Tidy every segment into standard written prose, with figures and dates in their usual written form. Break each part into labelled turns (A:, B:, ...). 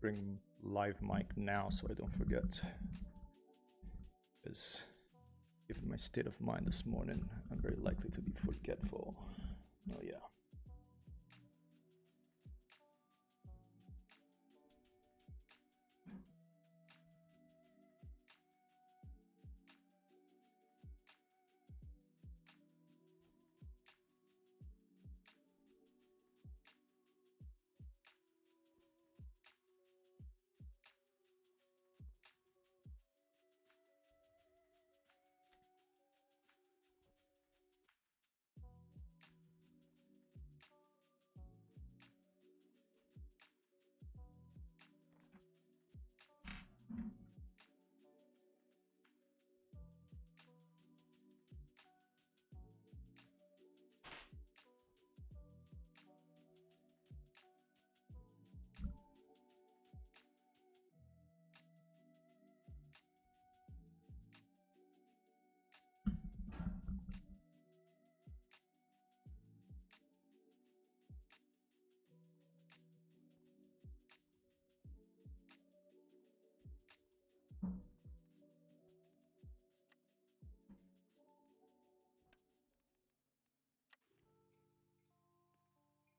A: bring live mic now so I don't forget. Because given my state of mind this morning, I'm very likely to be forgetful. Oh yeah.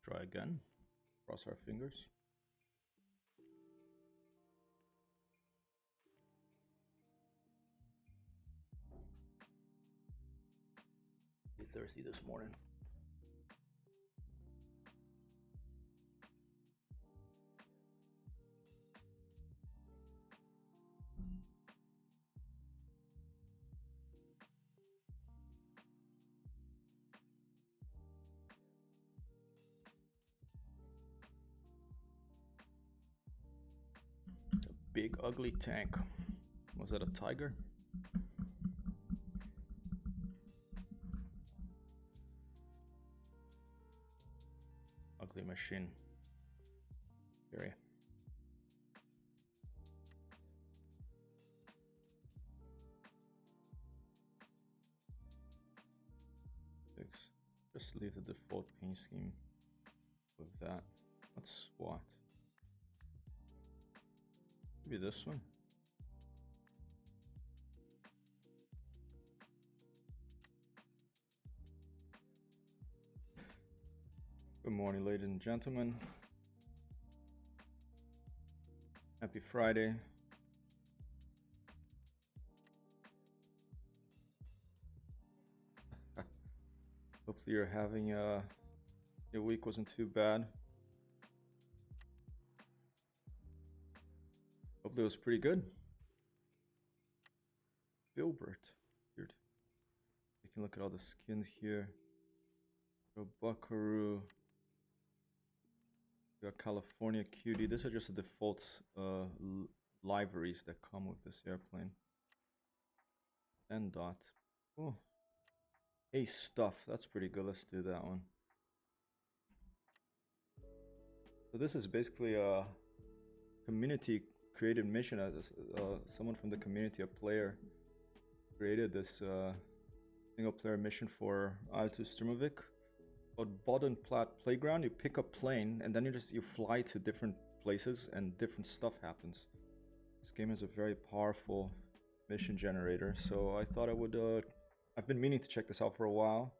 A: Try again. Cross our fingers. Be thirsty this morning. Big ugly tank. Was that a tiger? Ugly machine. Scary. Just leave the default paint scheme with that. Let's SWAT. Maybe this one. Good morning, ladies and gentlemen. Happy Friday. Hopefully you're having your week wasn't too bad. Hopefully it was pretty good. Filbert. Weird. You can look at all the skins here. Buckaroo. We got California Cutie. These are just the default liveries that come with this airplane. And dot. Oh. Ace stuff. That's pretty good. Let's do that one. So this is basically a community created mission. As someone from the community, a player, created this single player mission for IL-2 Sturmovik called Boddenplatte Playground. You pick a plane and then you fly to different places and different stuff happens. This game is a very powerful mission generator, so I thought I would I've been meaning to check this out for a while.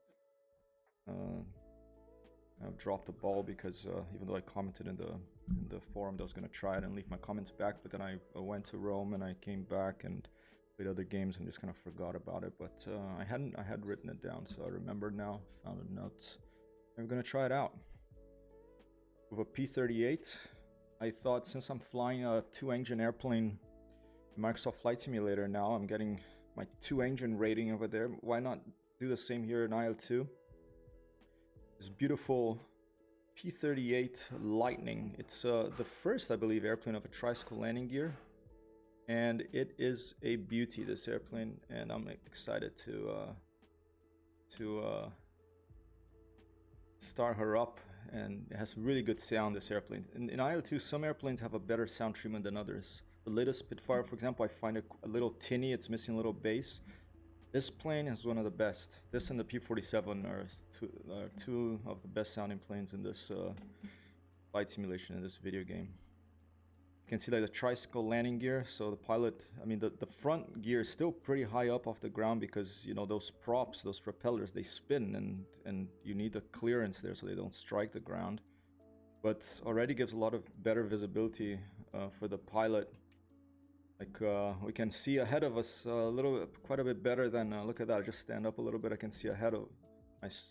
A: I've dropped the ball because even though I commented in the forum that I was going to try it and leave my comments back, but then I went to Rome and I came back and played other games and just kind of forgot about it. But I had written it down, so I remembered now. Found a note. And we're going to try it out with a P-38. I thought, since I'm flying a 2-engine airplane in Microsoft Flight Simulator now, I'm getting my 2-engine rating over there. Why not do the same here in IL-2? This beautiful P-38 Lightning. It's the first, I believe, airplane of a tricycle landing gear, and it is a beauty, this airplane, and I'm excited to start her up. And it has really good sound, this airplane. In IL-2, some airplanes have a better sound treatment than others. The latest Spitfire, for example, I find it a little tinny. It's missing a little bass. This plane is one of the best. This and the P-47 are two of the best sounding planes in this flight simulation, in this video game. You can see like the tricycle landing gear. So the pilot, I mean, the front gear is still pretty high up off the ground because, you know, those props, those propellers, they spin and you need the clearance there so they don't strike the ground. But already gives a lot of better visibility for the pilot. Like we can see ahead of us quite a bit better than, look at that, I just stand up a little bit, I can see ahead of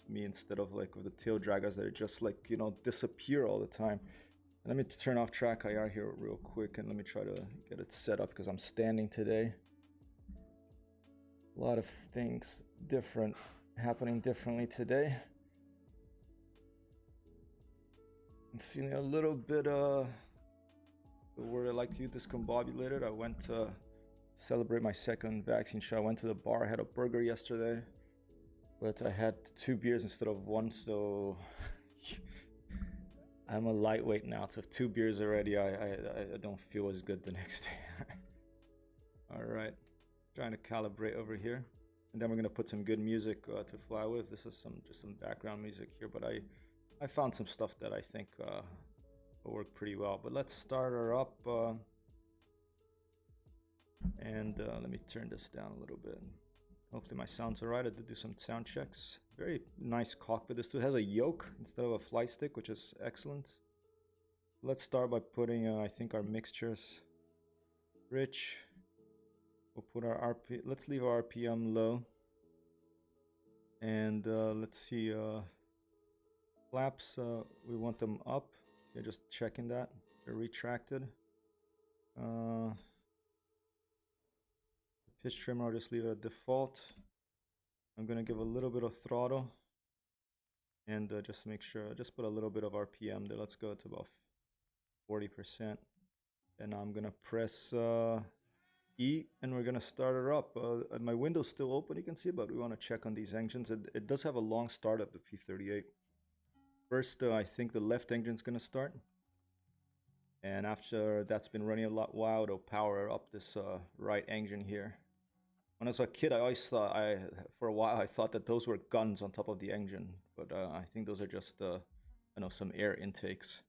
A: me instead of like with the tail draggers that are just like, you know, disappear all the time. Let me turn off track IR here real quick and let me try to get it set up because I'm standing today. A lot of things happening differently today. I'm feeling a little bit, the word I like to use, discombobulated. I went to celebrate my second vaccine shot. I went to the bar, I had a burger yesterday, but I had 2 beers instead of 1, so I'm a lightweight now. So 2 beers already, I don't feel as good the next day. All right, trying to calibrate over here, and then we're gonna put some good music to fly with. This is just some background music here, but I found some stuff that I think will work pretty well. But let's start her up, and let me turn this down a little bit. Hopefully my sound's alright. I did do some sound checks. Very nice cockpit. This too has a yoke instead of a flight stick, which is excellent. Let's start by putting, I think, our mixtures rich. We'll put our let's leave our RPM low. And let's see, flaps, we want them up. You're just checking that. They're retracted. Pitch trimmer, I'll just leave it at default. I'm gonna give a little bit of throttle and just make sure, just put a little bit of RPM there. Let's go to about 40%. And now I'm gonna press E and we're gonna start her up. My window's still open, you can see, but we wanna check on these engines. It does have a long start of the P-38. First, I think the left engine's gonna start. And after that's been running a while, it'll power up this right engine here. When I was a kid, I always thought, for a while, I thought that those were guns on top of the engine. But I think those are just, some air intakes.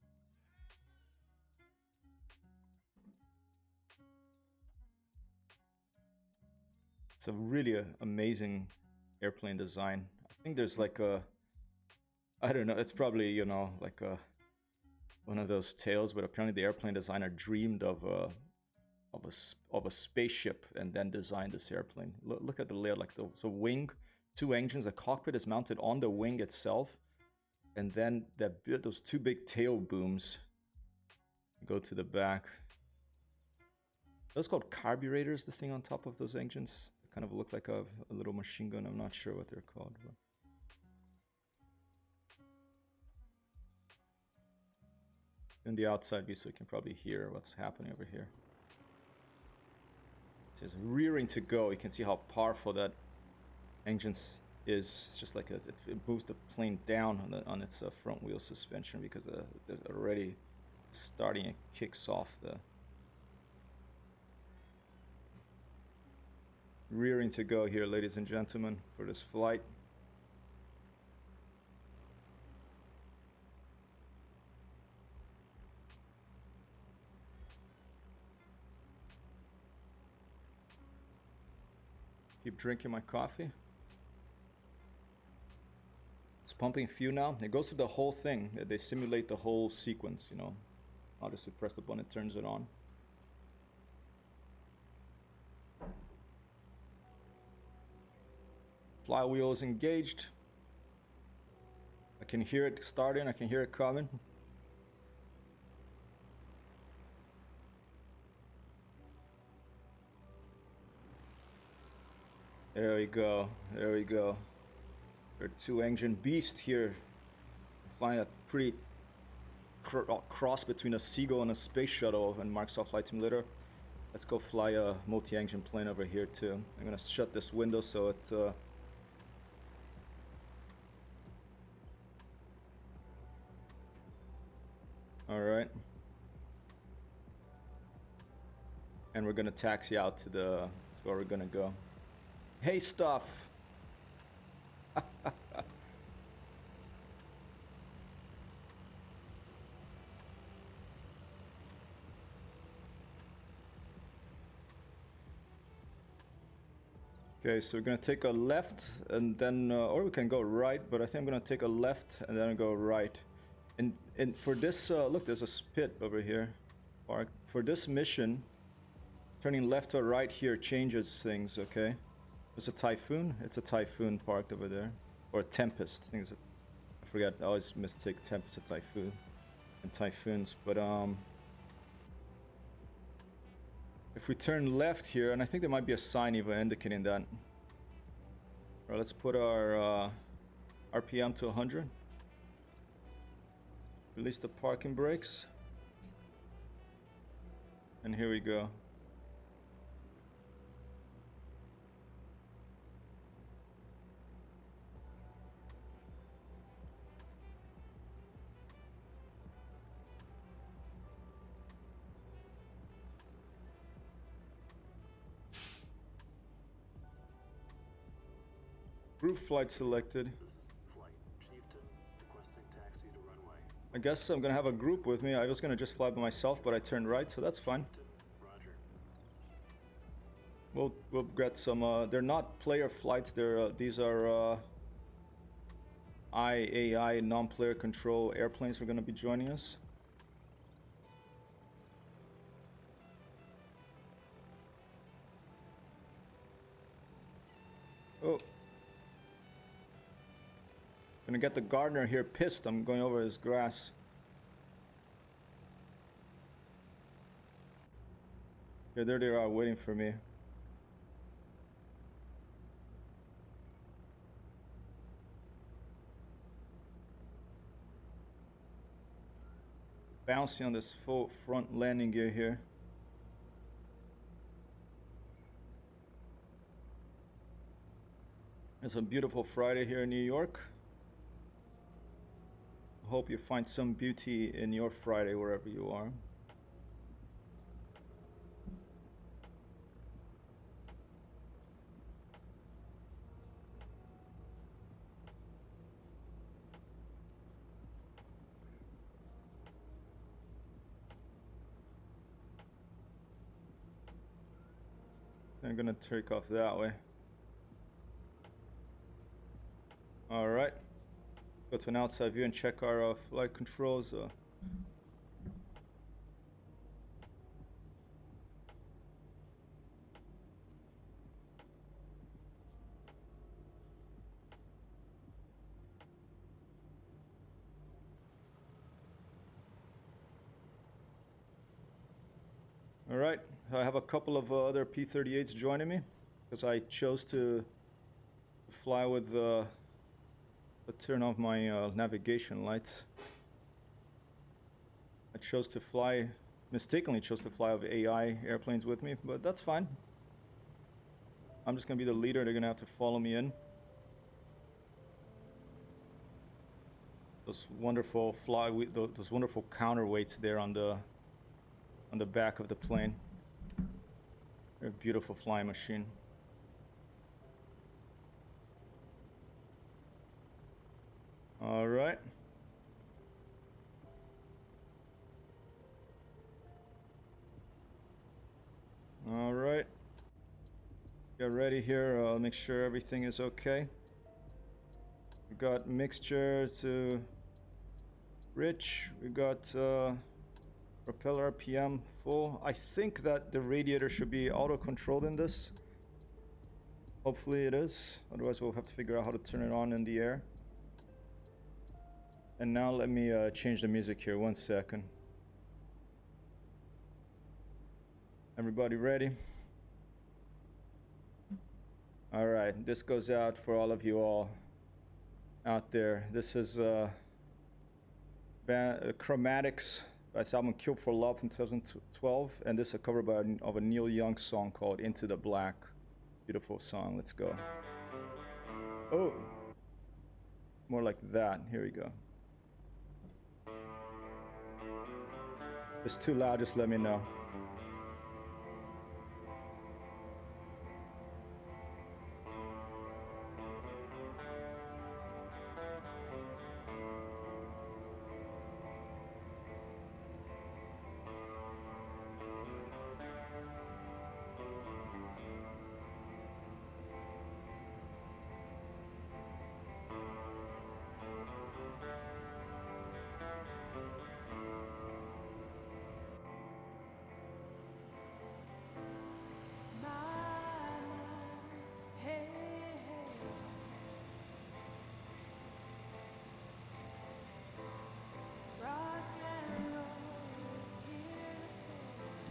A: It's a really amazing airplane design. I think there's like I don't know, it's probably, like one of those tales, but apparently the airplane designer dreamed of a spaceship and then designed this airplane. Look at the layout, like the wing, 2 engines. The cockpit is mounted on the wing itself, and then those 2 big tail booms go to the back. Those called carburetors, the thing on top of those engines. They kind of look like a little machine gun. I'm not sure what they're called. But in the outside view, so you can probably hear what's happening over here. It's rearing to go. You can see how powerful that engine is. It's just like it moves the plane down on its front wheel suspension because they're already starting. It kicks off the rearing to go here, ladies and gentlemen, for this flight. Keep drinking my coffee. It's pumping fuel now. It goes through the whole thing. They simulate the whole sequence, I'll just press the button, it turns it on. Flywheel is engaged. I can hear it starting, I can hear it coming. There we go, there we go. Our 2-engine beast here. Flying a pretty cross between a seagull and a space shuttle in Microsoft Flight Simulator. Let's go fly a multi-engine plane over here too. I'm gonna shut this window so it Alright. And we're gonna taxi out to where we're gonna go. Hey, stuff! Okay, so we're gonna take a left and then, or we can go right, but I think I'm gonna take a left and then go right. And for this, look, there's a spit over here. Park. For this mission, turning left or right here changes things, okay? It's a typhoon? It's a typhoon parked over there. Or a tempest. I forget, I always mistake tempest and typhoon. And typhoons, but if we turn left here, and I think there might be a sign even indicating that. Alright, let's put our RPM to 100. Release the parking brakes. And here we go. Group flight selected. I guess I'm gonna have a group with me. I was gonna just fly by myself, but I turned right, so that's fine. We'll get some. They're not player flights. These are IAI non-player control airplanes. Are gonna be joining us. Oh. Gonna get the gardener here pissed. I'm going over his grass. Yeah, there they are waiting for me. Bouncing on this full front landing gear here. It's a beautiful Friday here in New York. Hope you find some beauty in your Friday wherever you are. I'm gonna take off that way. All right. Go to an outside view and check our flight controls. All right. I have a couple of other P-38s joining me because I chose to fly with turn off my navigation lights. I chose to fly, mistakenly chose to fly with AI airplanes with me, but that's fine. I'm just gonna be the leader. They're gonna have to follow me in. Those wonderful those wonderful counterweights there on the back of the plane. They're a beautiful flying machine. All right. All right. Get ready here. I'll make sure everything is okay. We got mixture to rich. We got propeller RPM full. I think that the radiator should be auto-controlled in this. Hopefully it is. Otherwise we'll have to figure out how to turn it on in the air. And now let me change the music here. 1 second. Everybody ready? All right, this goes out for all of you all out there. This is Chromatics by its album Kill for Love in 2012, and this is a cover of a Neil Young song called Into the Black. Beautiful song. Let's go. Oh, more like that. Here we go. If it's too loud, just let me know.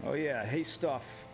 A: Oh yeah, hey stuff.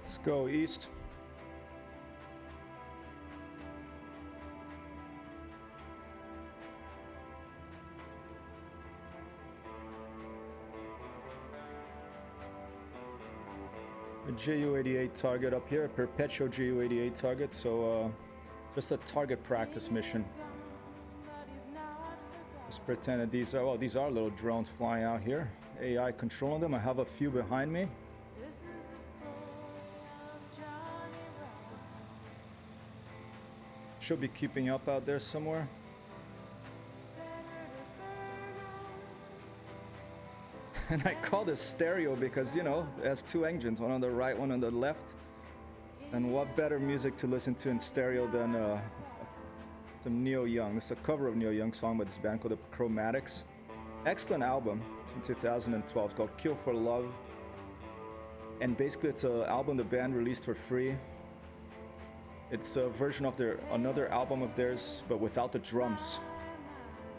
A: Let's go east. A JU-88 target up here, a perpetual JU-88 target, so just a target practice mission. Just pretend that these are, well, these are little drones flying out here. AI controlling them. I have a few behind me. Should be keeping up out there somewhere. And I call this stereo because, you know, it has two engines, one on the right, one on the left. And what better music to listen to in stereo than some Neil Young. This is a cover of Neil Young's song by this band called the Chromatics. Excellent album. It's from 2012. It's called Kill for Love. And basically it's an album the band released for free. It's a version of their another album of theirs, but without the drums.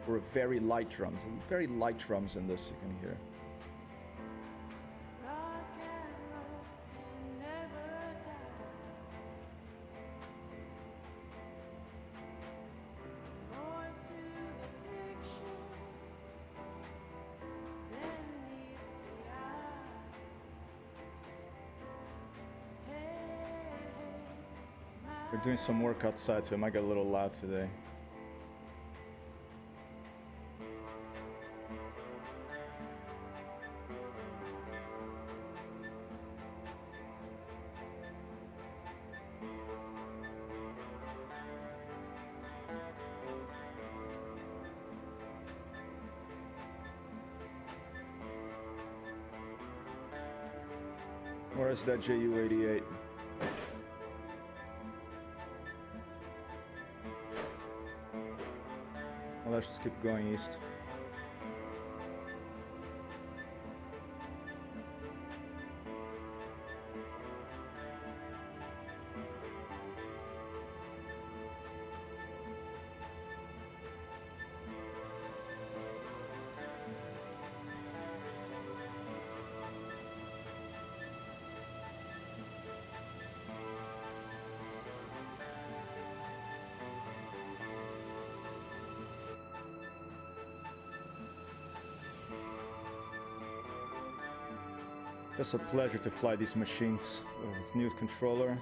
A: Or very light drums. Very light drums in this, you can hear. We're doing some work outside, so it might get a little loud today. Where is that JU-88? Well, let's just keep going east. It's a pleasure to fly these machines with this new controller.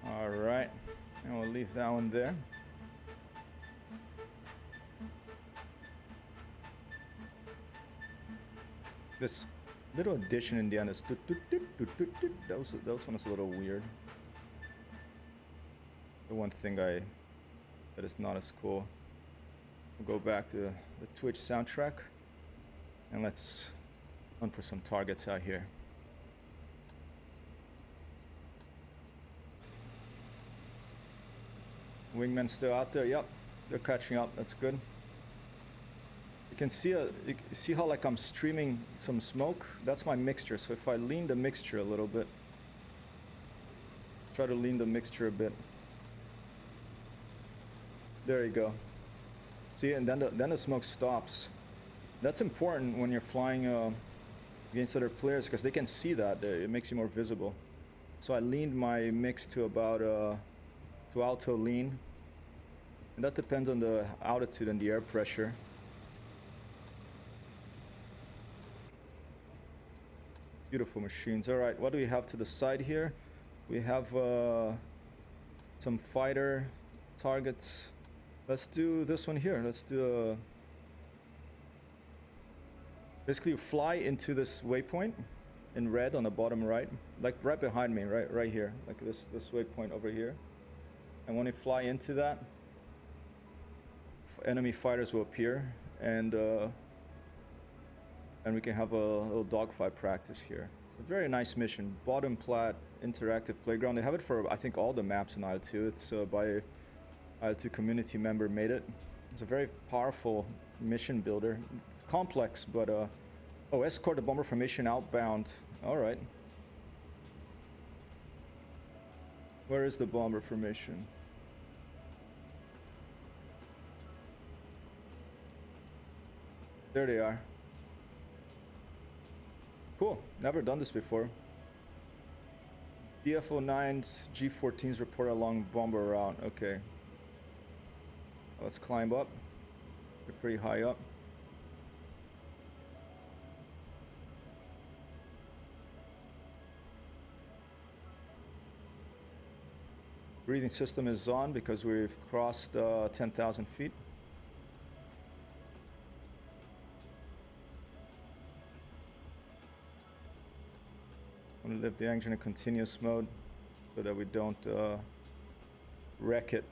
A: Alright, and we'll leave that one there. This little addition in the end is that one is a little weird. The one thing that is not as cool. We'll go back to the Twitch soundtrack and let's hunt for some targets out here. Wingman still out there. Yep, they're catching up. That's good. You can see how like I'm streaming some smoke. That's my mixture. So if I lean the mixture a little bit, try to lean the mixture a bit. There you go. See, and then the smoke stops. That's important when you're flying against other players because they can see that. It makes you more visible. So I leaned my mix to about to alto lean. And that depends on the altitude and the air pressure. Beautiful machines. All right, what do we have to the side here? We have some fighter targets. Let's do this one here. Let's do basically you fly into this waypoint in red on the bottom right, like right behind me, right here, like this waypoint over here. And when you fly into that, enemy fighters will appear, and we can have a little dogfight practice here. It's a very nice mission. Boddenplatte Interactive Playground. They have it for I think all the maps in IL-2. It's by IL-2 community member made it. It's a very powerful mission builder. Complex, but oh, escort the bomber formation outbound. All right. Where is the bomber formation? There they are. Cool. Never done this before. DFO9's G14s report along bomber route. Okay. Let's climb up. They're pretty high up. Breathing system is on because we've crossed 10,000 feet. I'm gonna leave the engine in continuous mode so that we don't wreck it.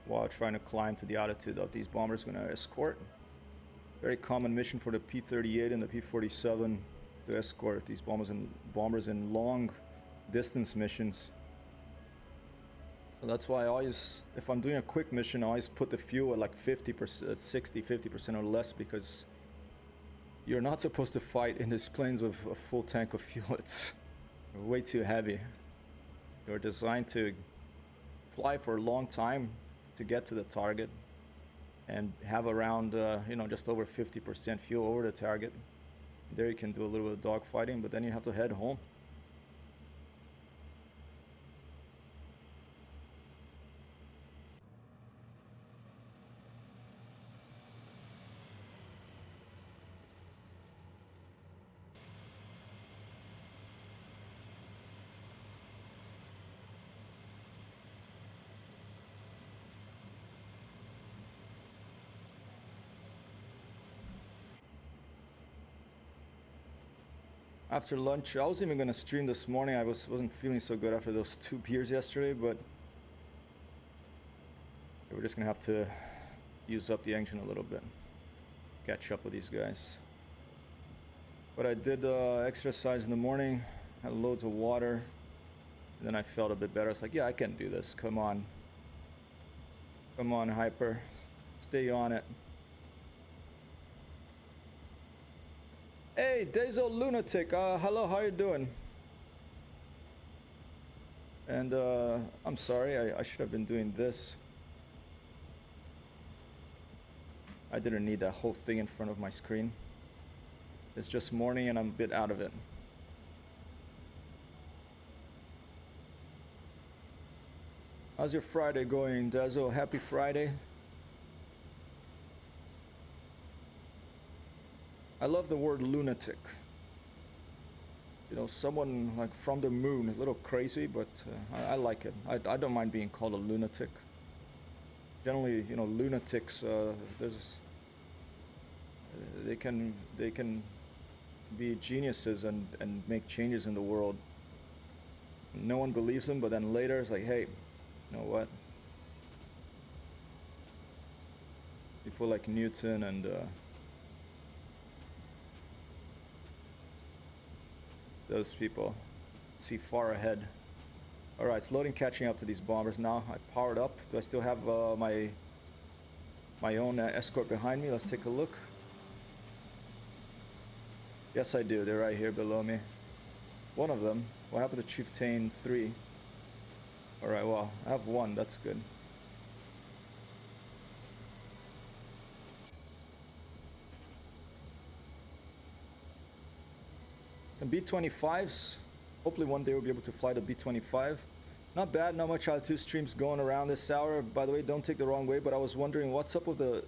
A: While trying to climb to the altitude that these bombers gonna escort. Very common mission for the P-38 and the P-47 to escort these bombers in long distance missions. So that's why I always, if I'm doing a quick mission, I always put the fuel at like 50%, 60, 50% or less, because you're not supposed to fight in these planes with a full tank of fuel. It's way too heavy. You're designed to fly for a long time to get to the target and have around you know, just over 50% fuel over the target. There you can do a little bit of dogfighting, but then you have to head home. After lunch, I was even gonna stream this morning. I wasn't feeling so good after those 2 beers yesterday, but we're just gonna have to use up the engine a little bit, catch up with these guys. But I did exercise in the morning, had loads of water, and then I felt a bit better. I was like, yeah, I can do this. Come on, Hyper, stay on it. Hey, Dezo Lunatic, hello, how you doing? And I'm sorry, I should have been doing this. I didn't need that whole thing in front of my screen. It's just morning and I'm a bit out of it. How's your Friday going, Dezo? Happy Friday. I love the word lunatic. You know, someone like from the moon, a little crazy, but I like it. I don't mind being called a lunatic. Generally, you know, lunatics, they can be geniuses and make changes in the world. No one believes them, but then later it's like, hey, you know what? People like Newton and those people see far ahead. Alright, it's loading, catching up to these bombers now. I powered up. Do I still have my my own escort behind me. Let's take a look. Yes, I do. They're right here below me. One of them. What happened to Chieftain 3? Alright, well, I have one. That's good. And B-25s. Hopefully one day we'll be able to fly the B-25. Not bad, not much L2 streams going around this hour. By the way, don't take the wrong way, but I was wondering what's up with the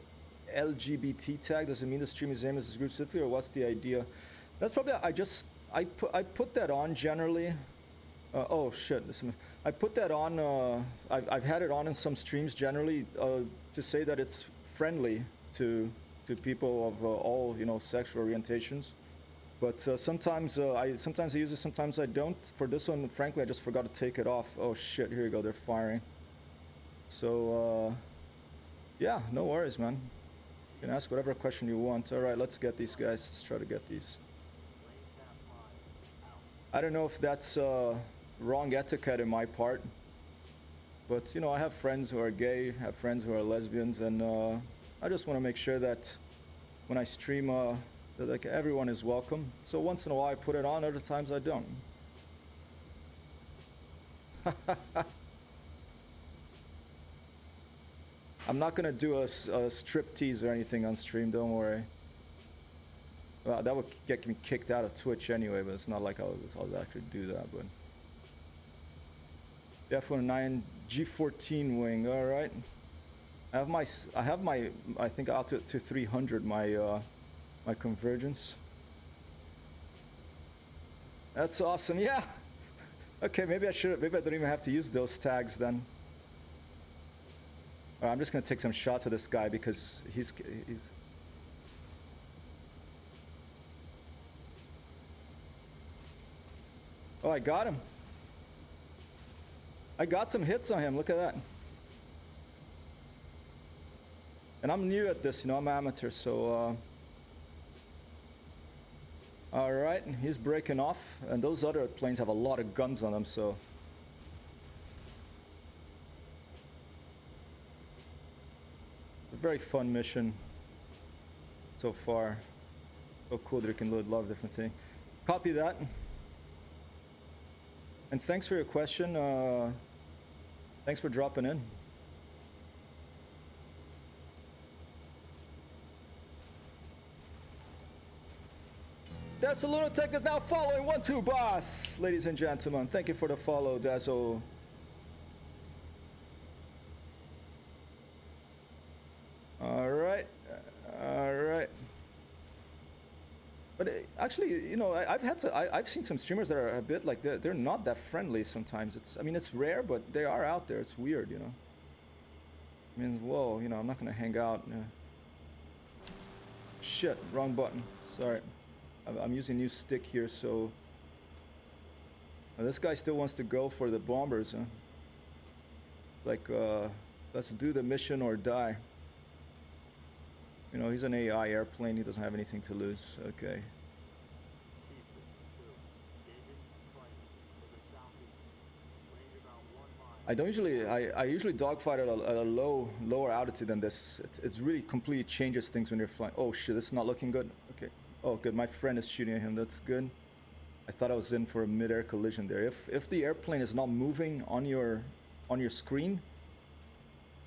A: LGBT tag. Does it mean the stream is aimed as a group specifically, or what's the idea? That's probably, I put that on generally. Oh shit, listen, I put that on, I've had it on in some streams generally to say that it's friendly to people of all, you know, sexual orientations. But sometimes I use it, sometimes I don't. For this one, frankly, I just forgot to take it off. Oh shit, here you go, they're firing. So, yeah, no worries, man. You can ask whatever question you want. Alright, let's get these guys. Let's try to get these. I don't know if that's wrong etiquette in my part. But, you know, I have friends who are gay, have friends who are lesbians, and I just want to make sure that when I stream, that like everyone is welcome. So once in a while I put it on, other times I don't. I'm not gonna do a strip tease or anything on stream, don't worry. Well, that would get me kicked out of Twitch anyway, but it's not like I'll actually do that. But F-19 G14 wing, all right. I have my I think out to 300 my my convergence. That's awesome. Yeah. Okay, maybe I don't even have to use those tags then. All right, I'm just gonna take some shots of this guy because he's. Oh, I got him. I got some hits on him. Look at that. And I'm new at this, you know. I'm amateur, so. All right, he's breaking off, and those other planes have a lot of guns on them, so. A very fun mission so far. So cool that you can load a lot of different things. Copy that. And thanks for your question. Thanks for dropping in. Dazzle Lunatic is now following 1-2 boss, ladies and gentlemen. Thank you for the follow, Dazzle. All right. But actually, you know, I've seen some streamers that are a bit like they're not that friendly sometimes. I mean, it's rare, but they are out there. It's weird, you know. I mean, whoa, you know, I'm not gonna hang out. Shit, wrong button. Sorry. I'm using a new stick here, so this guy still wants to go for the bombers, huh? Like, let's do the mission or die. You know, he's an AI airplane. He doesn't have anything to lose. Okay. I don't usually. I usually dogfight at a lower altitude than this. It's really completely changes things when you're flying. Oh shit, this is not looking good. Okay. Oh, good. My friend is shooting at him. That's good. I thought I was in for a mid-air collision there. If the airplane is not moving on your screen,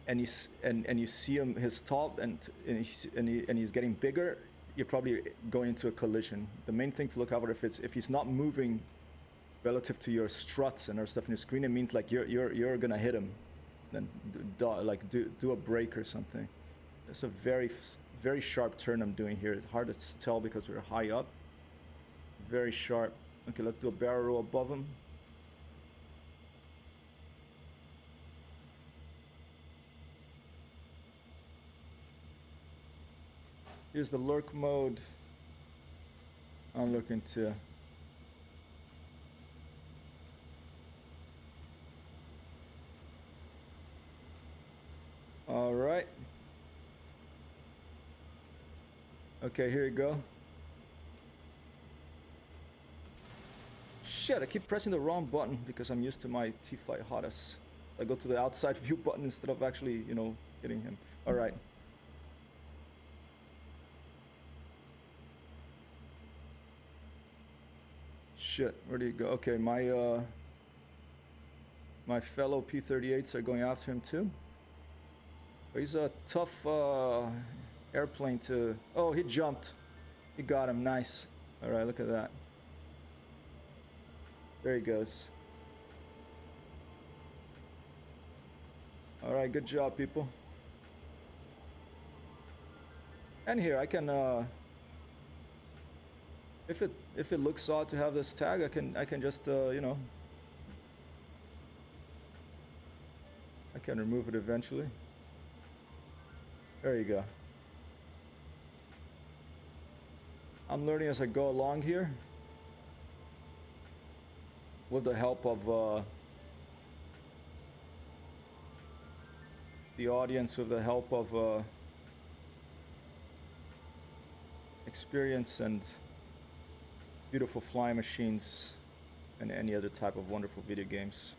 A: and you see him his top and he's getting bigger, you're probably going into a collision. The main thing to look out for if he's not moving relative to your struts and other stuff on your screen, it means like you're gonna hit him, then do a break or something. It's a very sharp turn I'm doing here. It's hard to tell because we're high up. Very sharp. Okay, let's do a barrel roll above him. Here's the lurk mode. I'm looking to. All right. Okay, here you go. Shit, I keep pressing the wrong button because I'm used to my T-Flight hottest. I go to the outside view button instead of actually, you know, getting him. All right. shit. Where did he go? Okay, my fellow P-38s are going after him too. But he's a tough airplane to... Oh, he jumped. He got him. Nice. All right, look at that. There he goes. All right, good job, people. And here I can if it looks odd to have this tag, I can just you know, I can remove it eventually. There you go. I'm learning as I go along here with the help of the audience, with the help of experience and beautiful flying machines and any other type of wonderful video games.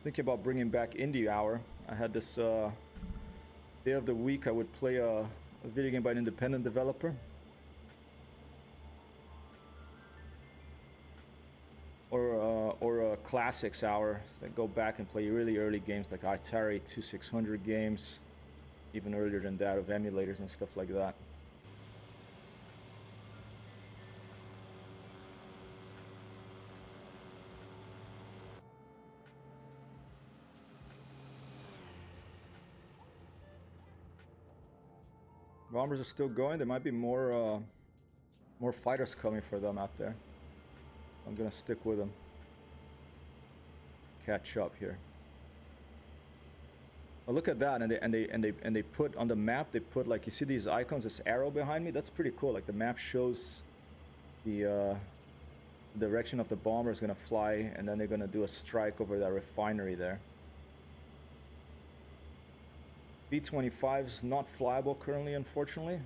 A: Thinking about bringing back Indie Hour. I had this day of the week I would play a video game by an independent developer. Or a classics hour that go back and play really early games like Atari 2600 games, even earlier than that, of emulators and stuff like that. Bombers are still going. There might be more fighters coming for them out there. I'm gonna stick with them. Catch up here. Oh, look at that, and they put on the map. They put, like, you see these icons, this arrow behind me. That's pretty cool. Like, the map shows the direction of the bomber is gonna fly, and then they're gonna do a strike over that refinery there. B-25 is not flyable currently, unfortunately.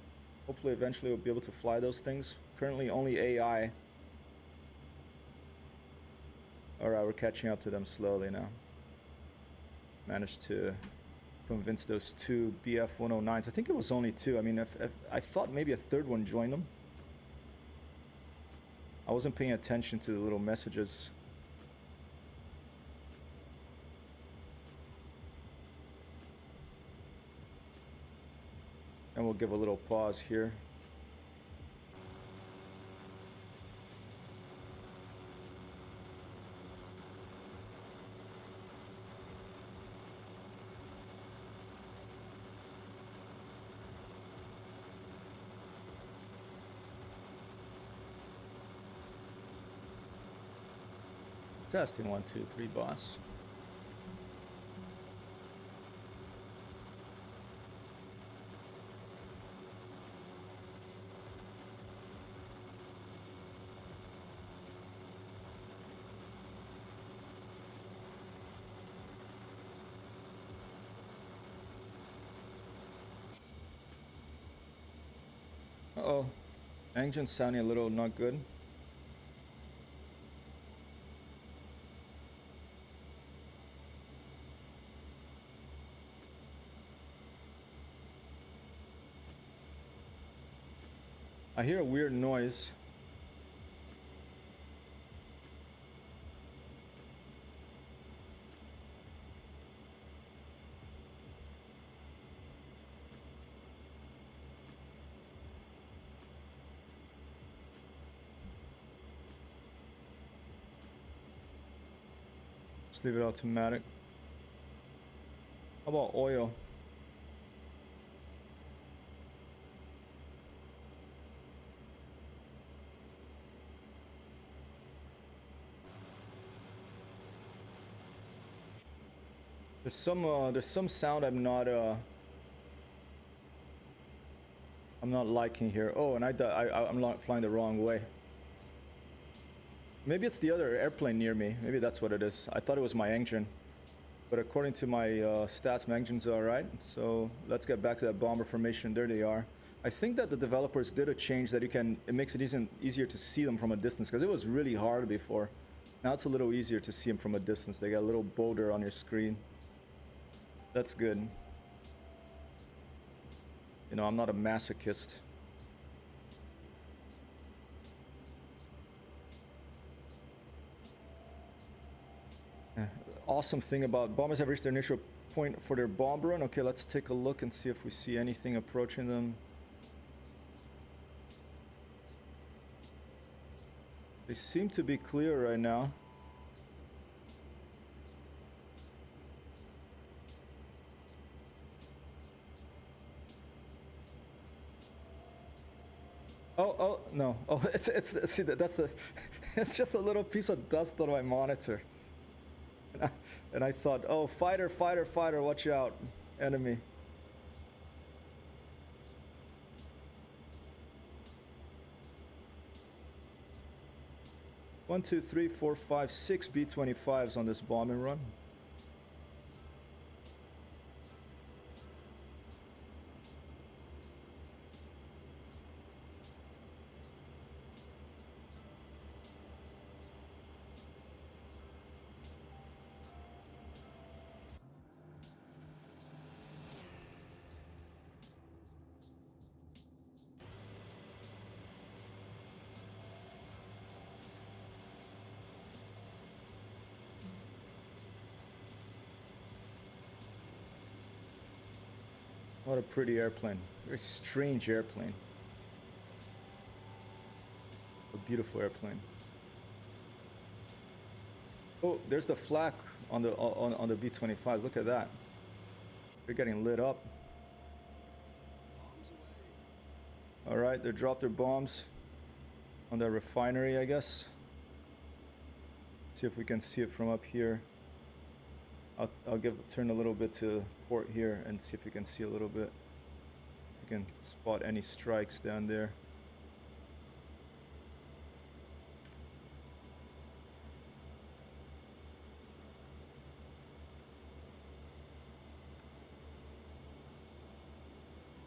A: Hopefully, eventually, we'll be able to fly those things. Currently, only AI. Alright, we're catching up to them slowly now. Managed to convince those two BF-109s. I think it was only two. I mean, if I thought maybe a third one joined them. I wasn't paying attention to the little messages. And we'll give a little pause here. Testing 1, 2, 3, boss. Uh-oh. Engine's sounding a little not good. I hear a weird noise. Just leave it automatic. How about oil? There's some sound I'm not liking here. Oh, and I'm not flying the wrong way. Maybe it's the other airplane near me. Maybe that's what it is. I thought it was my engine, but according to my stats, my engine's all right. So let's get back to that bomber formation. There they are. I think that the developers did a change that it makes it easier to see them from a distance, because it was really hard before. Now it's a little easier to see them from a distance. They got a little boulder on your screen. That's good. You know, I'm not a masochist. awesome thing about bombers have reached their initial point for their bomb run. Okay, let's take a look and see if we see anything approaching them. They seem to be clear right now. Oh no! Oh, it's see that's the it's just a little piece of dust on my monitor. And I thought, oh, fighter, watch out, enemy. One, two, three, four, five, six B-25s on this bombing run. What a pretty airplane. Very strange airplane. A beautiful airplane. Oh, there's the flak on the B-25s. Look at that. They're getting lit up. All right, they dropped their bombs on the refinery, I guess. See if we can see it from up here. I'll turn a little bit to port here and see if we can see a little bit. If we can spot any strikes down there.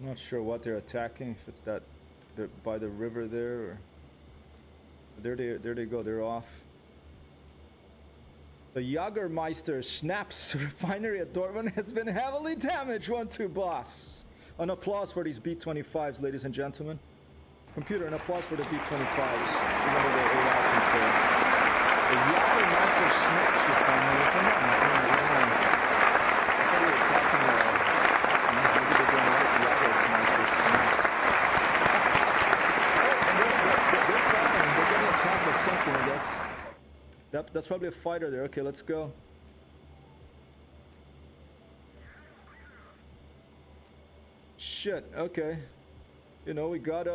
A: I'm not sure what they're attacking. If it's that they're by the river there, or there they go. They're off. The Jagermeister Schnaps refinery at Dortmund has been heavily damaged. 1-2, boss. An applause for these B-25s, ladies and gentlemen. Computer, an applause for the B-25s. Remember the AI control. The Jagermeister Schnaps refinery. Come on. I thought we were attacking maybe they're doing like Jagermeister Schnaps. They're firing. They're getting attacked by something, I guess. That's probably a fighter there. Okay, let's go. Shit, okay. You know, we got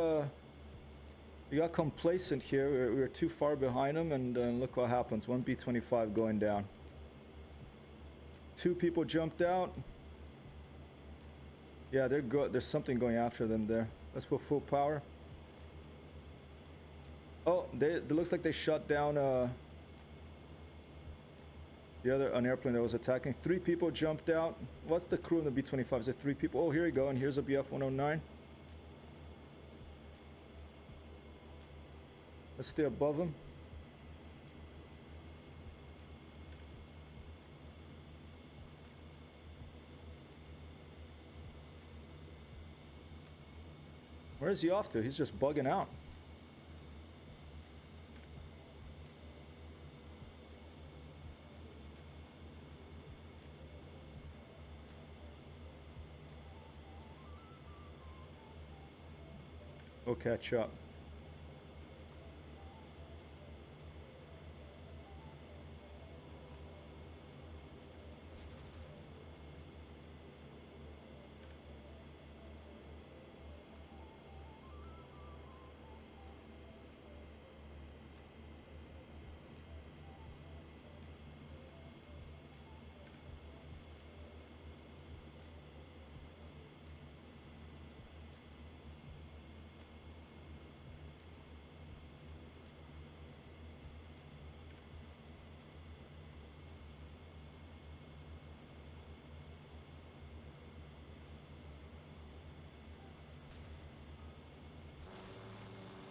A: complacent here. We were too far behind them, and look what happens. One B-25 going down. Two people jumped out. Yeah, they're good. There's something going after them there. Let's put full power. Oh, it looks like they shut down an airplane that was attacking. 3 people jumped out. What's the crew in the B-25? Is it 3 people? Oh, here you go. And here's a BF-109. Let's stay above them. Where is he off to? He's just bugging out. We'll catch up.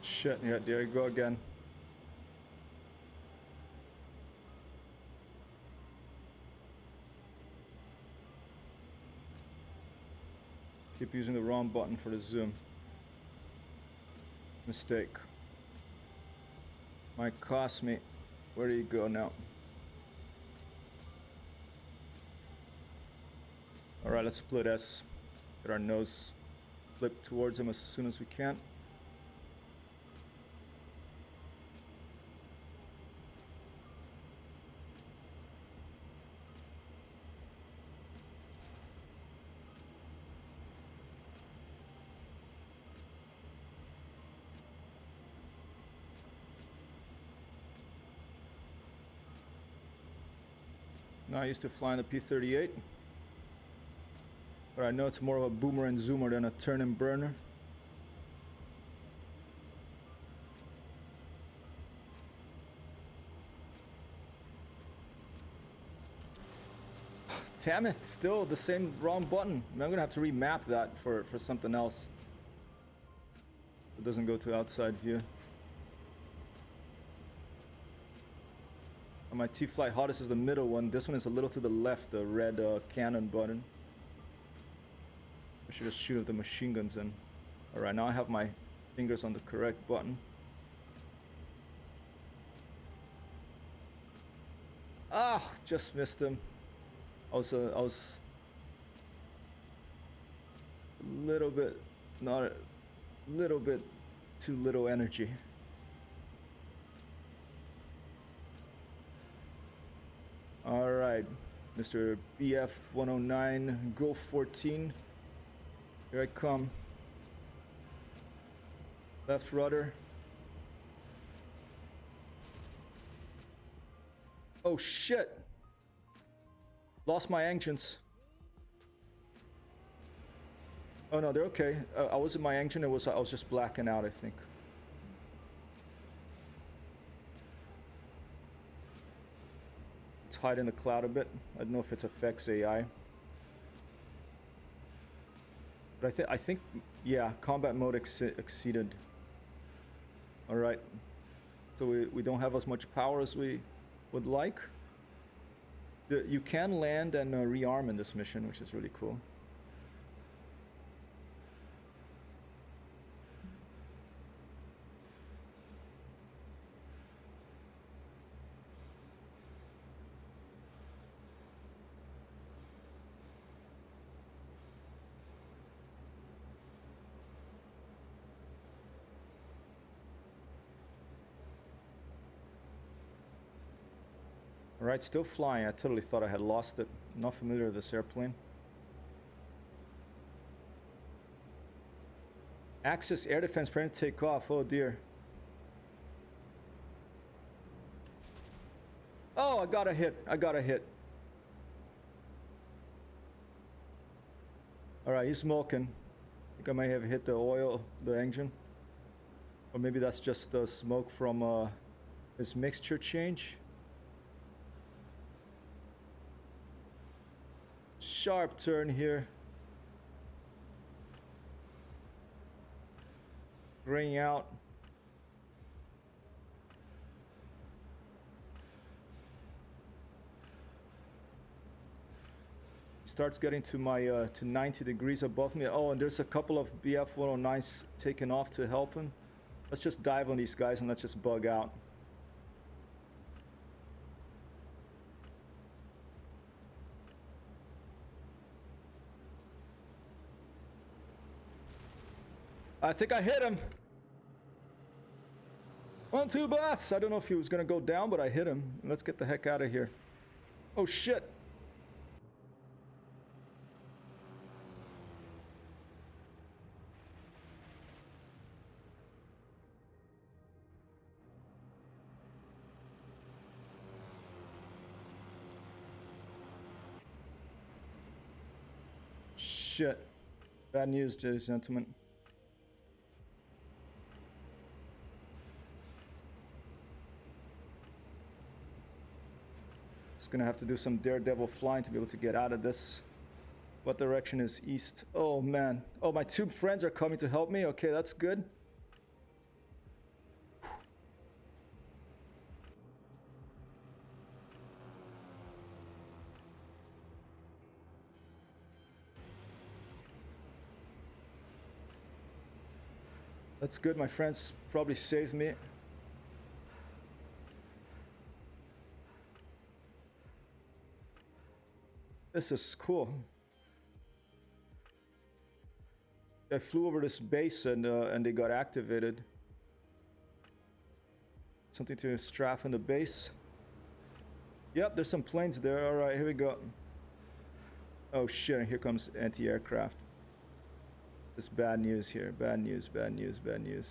A: Shit, yeah, there you go again. Keep using the wrong button for the zoom. Mistake. Might cost me. Where do you go now? Alright, let's split S. Get our nose flipped towards him as soon as we can. Now I used to fly in the P-38. But I know it's more of a boomer and zoomer than a turn and burner. Damn it, still the same wrong button. I'm gonna have to remap that for something else. It doesn't go to outside view. On my T-Flight hottest is the middle one. This one is a little to the left, the red cannon button. I should just shoot with the machine guns in. Alright, now I have my fingers on the correct button. Ah, just missed him. I was a little bit, not a little bit too little energy. Alright, Mr. BF 109, Go 14. Here I come. Left rudder. Oh shit! Lost my engines. Oh no, they're okay. I was in my engine. I was just blacking out, I think. It's hiding the cloud a bit. I don't know if it affects AI. But I think, yeah, combat mode exceeded. All right, so we don't have as much power as we would like. You can land and rearm in this mission, which is really cool. Alright, still flying. I totally thought I had lost it. I'm not familiar with this airplane. Axis air defense preparing to take off. Oh dear. Oh, I got a hit. I got a hit. Alright, he's smoking. I think I may have hit the oil, the engine. Or maybe that's just the smoke from his mixture change. Sharp turn here. Graying out. Starts getting to my to 90 degrees above me. Oh, and there's a couple of BF 109s taking off to help him. Let's just dive on these guys and let's just bug out. I think I hit him. 1-2 blast. I don't know if he was gonna go down, but I hit him. Let's get the heck out of here. Oh shit. Shit. Bad news, ladies and gentlemen. Just gonna have to do some daredevil flying to be able to get out of this. What direction is east? Oh man. Oh, my two friends are coming to help me. Okay, that's good. That's good. My friends probably saved me. This is cool. I flew over this base and they got activated. Something to strafe on the base. Yep, there's some planes there. All right, here we go. Oh shit, and here comes anti-aircraft. This bad news here. Bad news, bad news, bad news.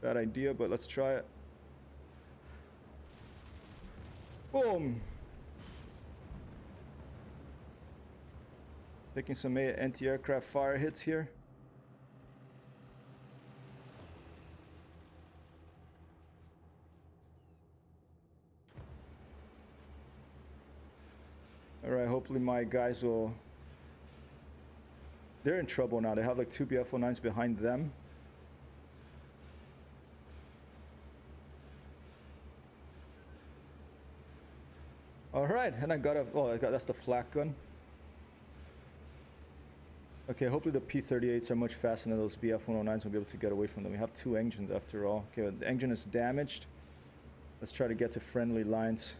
A: Bad idea, but let's try it. Boom! Taking some anti-aircraft fire hits here. Alright, hopefully my guys will... They're in trouble now. They have like 2 BF-09s behind them. Alright, and I got a... Oh, that's the flak gun. Okay, hopefully the P-38s are much faster than those BF-109s. We'll be able to get away from them. We have 2 engines after all. Okay, the engine is damaged. Let's try to get to friendly lines.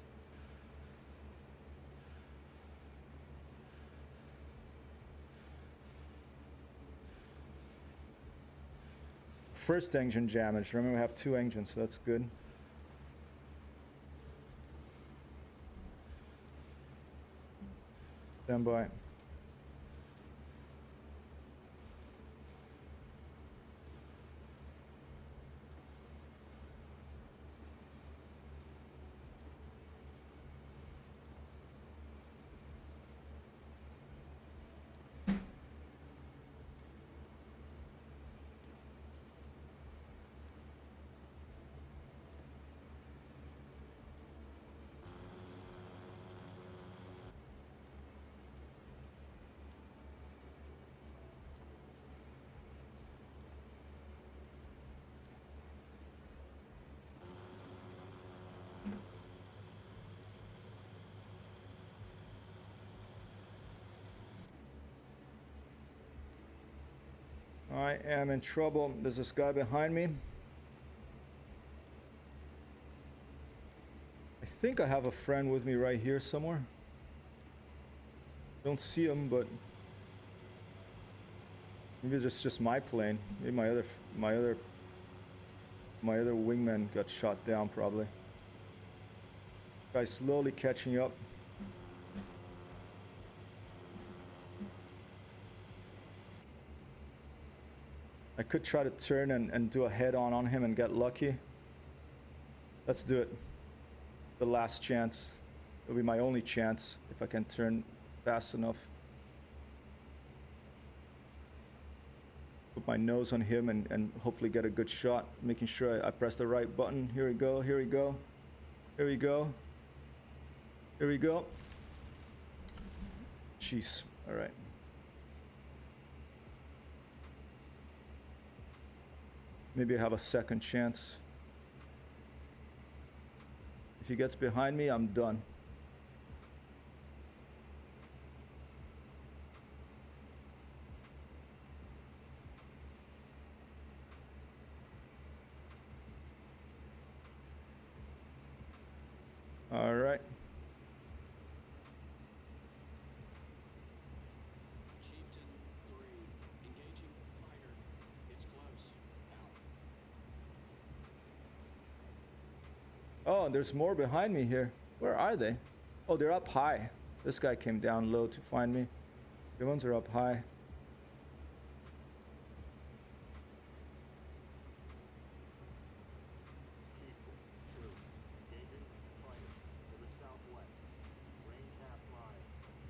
A: First engine damaged. Remember, we have 2 engines, so that's good. Stand by. I am in trouble. There's this guy behind me. I think I have a friend with me right here somewhere. Don't see him, but maybe it's just my plane. Maybe my other wingman got shot down probably. Guy's slowly catching up. I could try to turn and do a head-on on him and get lucky. Let's do it. The last chance. It'll be my only chance if I can turn fast enough. Put my nose on him and hopefully get a good shot. Making sure I press the right button. Here we go, here we go. Here we go. Here we go. Jeez, all right. Maybe I have a second chance. If he gets behind me, I'm done. All right.
B: Chieftain 3, engaging fighter. It's close. Out.
A: Oh, there's more behind me here. Where are they? Oh, they're up high. This guy came down low to find me. The ones are up high.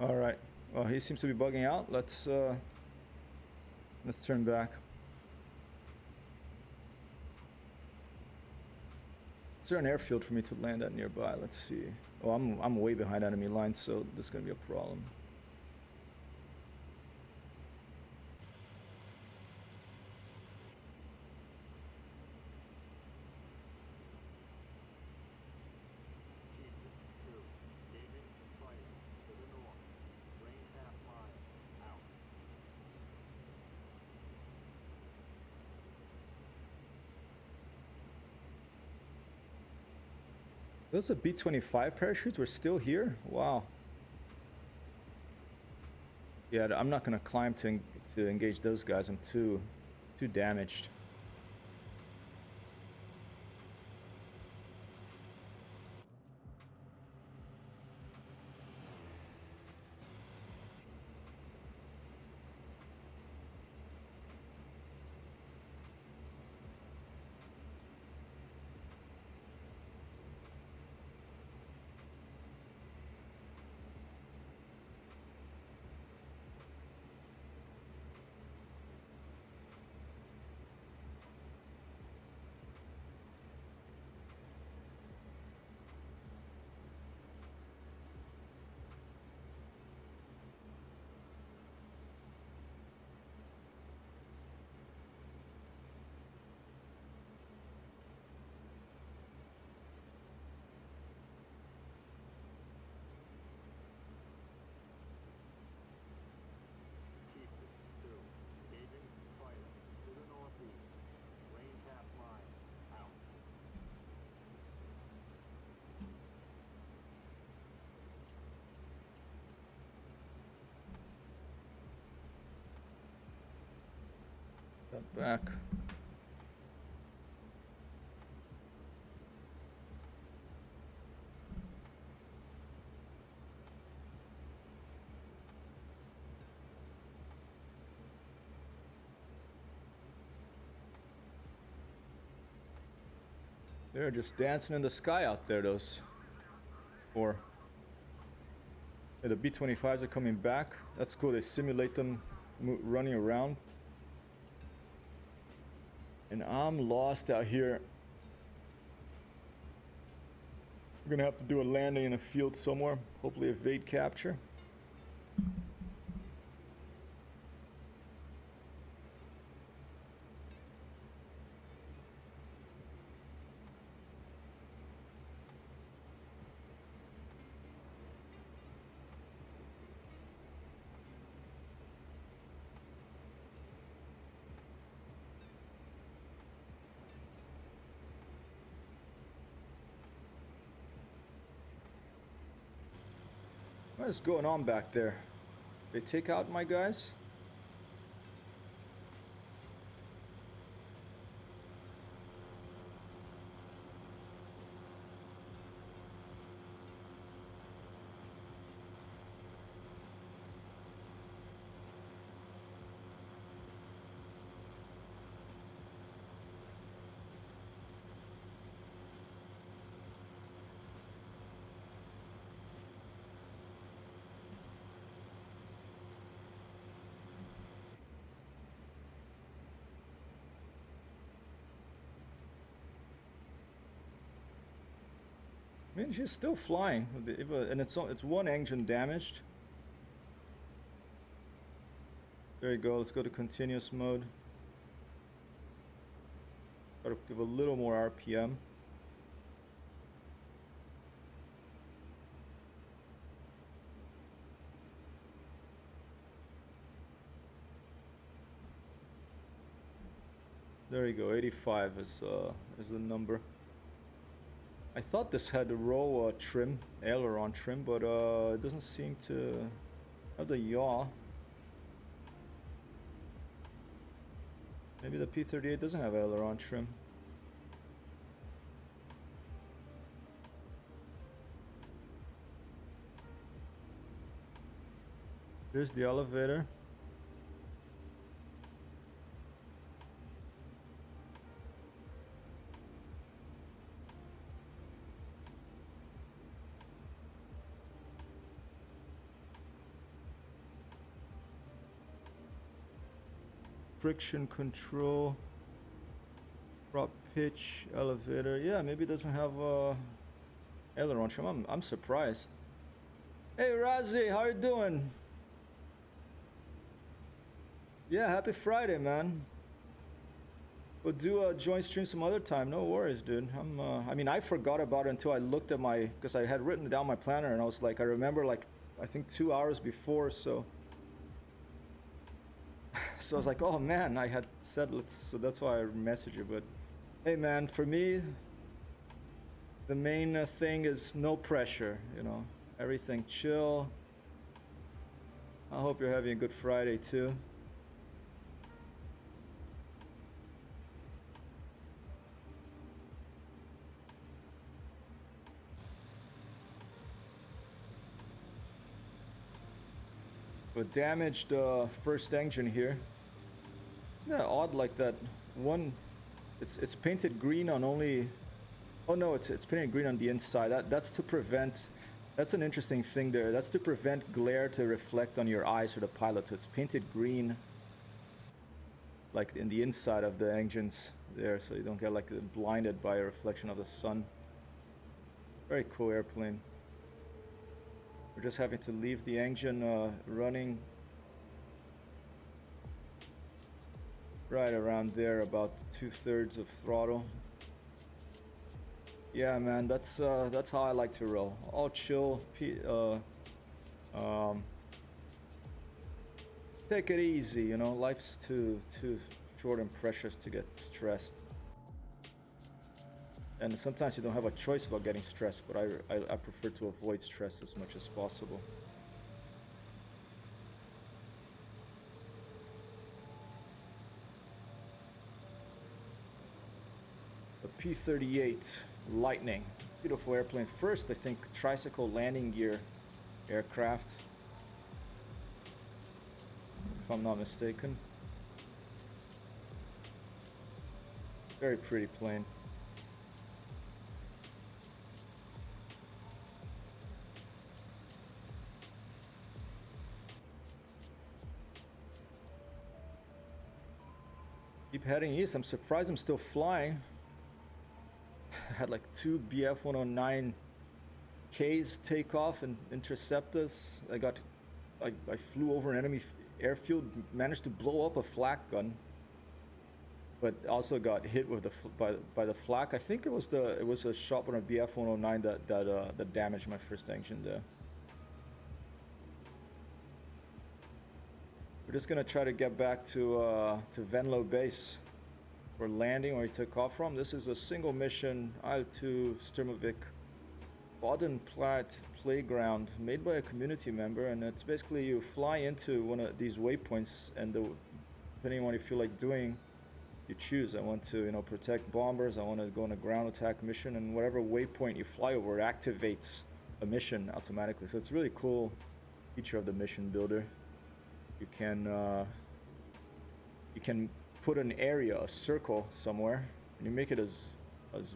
A: All right. Well, he seems to be bugging out. Let's turn back. Is there an airfield for me to land at nearby? Let's see. Oh, I'm way behind enemy lines, so this is gonna be a problem. Those are B-25 parachutes. We're still here. Wow. Yeah, I'm not gonna climb to engage those guys. I'm too damaged. Got back. They're just dancing in the sky out there, those four. Yeah, the B-25s are coming back. That's cool. They simulate them running around. And I'm lost out here. We're gonna have to do a landing in a field somewhere. Hopefully evade capture. What is going on back there? They take out my guys? I mean, she's still flying, and it's one engine damaged. There you go. Let's go to continuous mode. Gotta give a little more RPM. There you go. 85 is the number. I thought this had a row trim, aileron trim, but it doesn't seem to have the yaw. Maybe the P-38 doesn't have aileron trim. Here's the elevator. Friction control, prop pitch, elevator. Yeah, maybe it doesn't have aileron trim. I'm surprised. Hey Razi, how you doing? Yeah, happy Friday, man. We'll do a joint stream some other time. No worries, dude. I mean, I forgot about it until I looked at because I had written down my planner and I was like, I remember like, I think 2 hours before, so. So I was like, oh man, I had said so that's why I messaged you. But hey man, for me, The main thing is no pressure, you know, everything chill. I hope you're having a good Friday too. But damaged first engine here. Isn't that odd? Like that one, it's painted green on only. Oh no, it's painted green on the inside. That's to prevent. That's an interesting thing there. That's to prevent glare to reflect on your eyes or the pilot. So it's painted green, like in the inside of the engines there, so you don't get like blinded by a reflection of the sun. Very cool airplane. We're just having to leave the engine running right around there, about 2/3 of throttle. Yeah, man, that's how I like to roll. All chill. Take it easy, you know. Life's too short and precious to get stressed. And sometimes you don't have a choice about getting stressed, but I prefer to avoid stress as much as possible. The P-38 Lightning, beautiful airplane. First, I think, tricycle landing gear aircraft, if I'm not mistaken. Very pretty plane. Keep heading east. I'm surprised I'm still flying. I had like 2 BF-109Ks take off and intercept us. I flew over an enemy airfield, managed to blow up a flak gun, but also got hit with by the flak. I think it was a shot on a BF-109 that damaged my first engine there. We're just gonna try to get back to Venlo base for landing where we took off from. This is a single mission IL-2 Sturmovik Boddenplatte Playground made by a community member, and it's basically you fly into one of these waypoints, and depending on what you feel like doing, you choose. I want to, you know, protect bombers. I want to go on a ground attack mission, and whatever waypoint you fly over, it activates a mission automatically. So it's a really cool feature of the mission builder. You can put an area, a circle somewhere, and you make it as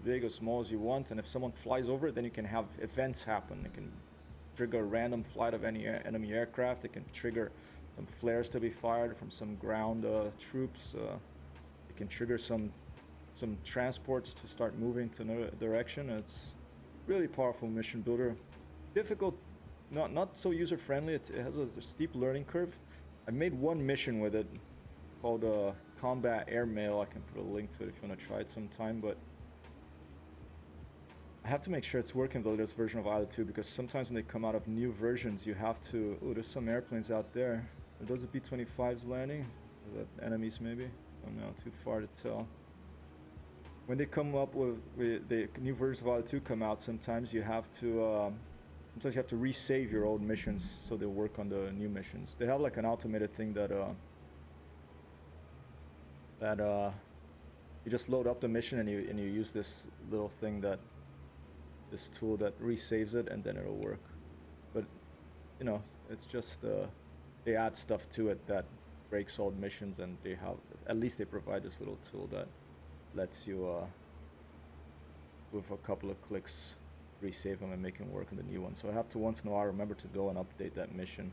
A: big or small as you want, and if someone flies over it, then you can have events happen. It can trigger a random flight of any enemy aircraft. It can trigger some flares to be fired from some ground troops. It can trigger some transports to start moving to another direction. It's really powerful mission builder. Difficult, not so user friendly. It has a steep learning curve. I made one mission with it called Combat Airmail. I can put a link to it if you want to try it sometime, but I have to make sure it's working the latest version of IL-2, because sometimes when they come out of new versions, you have to... Oh, there's some airplanes out there. Are those the B-25s landing? Are that enemies maybe? Oh no, too far to tell. When they come up with the new versions of IL-2 come out, sometimes you have to resave your old missions so they'll work on the new missions. They have like an automated thing that you just load up the mission and you use this little thing this tool that resaves it, and then it'll work. But you know, it's just they add stuff to it that breaks old missions, and at least they provide this little tool that lets you with a couple of clicks resave them and make them work in the new one. So I have to once in a while remember to go and update that mission.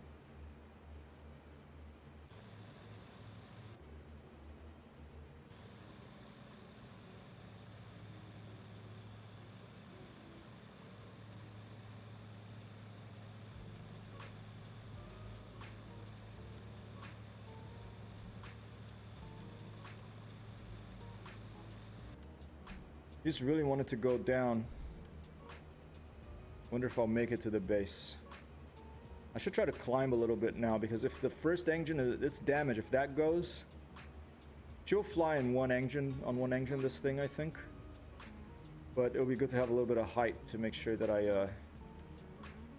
A: Just really wanted to go down. Wonder if I'll make it to the base. I should try to climb a little bit now, because if the first engine it's damaged, if that goes, she'll fly in one engine, this thing, I think. But it'll be good to have a little bit of height to make sure that I,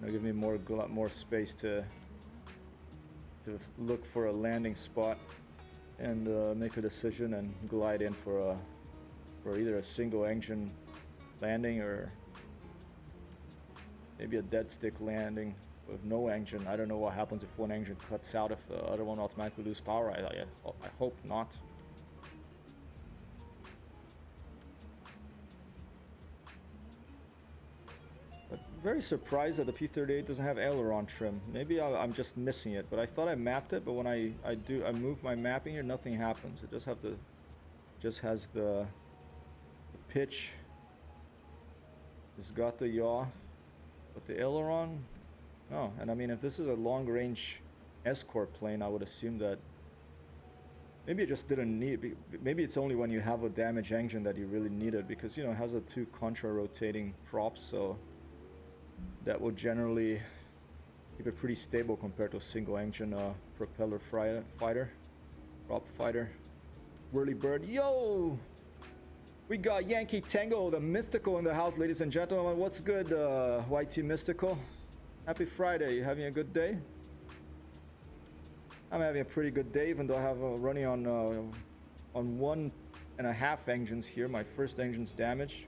A: give me more space to look for a landing spot and make a decision and glide in for either a single engine landing or maybe a dead stick landing with no engine. I don't know what happens if one engine cuts out, if the other one automatically loses power. I hope not. But very surprised that the P-38 doesn't have aileron trim. Maybe I'm just missing it, but I thought I mapped it, but when I move my mapping here, nothing happens. It just has the pitch. It's got the yaw, but the aileron, no. And I mean, if this is a long-range escort plane, I would assume that maybe it just didn't need. Maybe it's only when you have a damaged engine that you really need it, because it has a 2 contra-rotating props, so that will generally keep it pretty stable compared to a single-engine propeller fighter, prop fighter. Whirly bird, yo! We got Yankee Tango, the Mystical in the house, ladies and gentlemen. What's good, YT Mystical? Happy Friday. You having a good day? I'm having a pretty good day, even though I have running on 1.5 engines here. My first engine's damaged.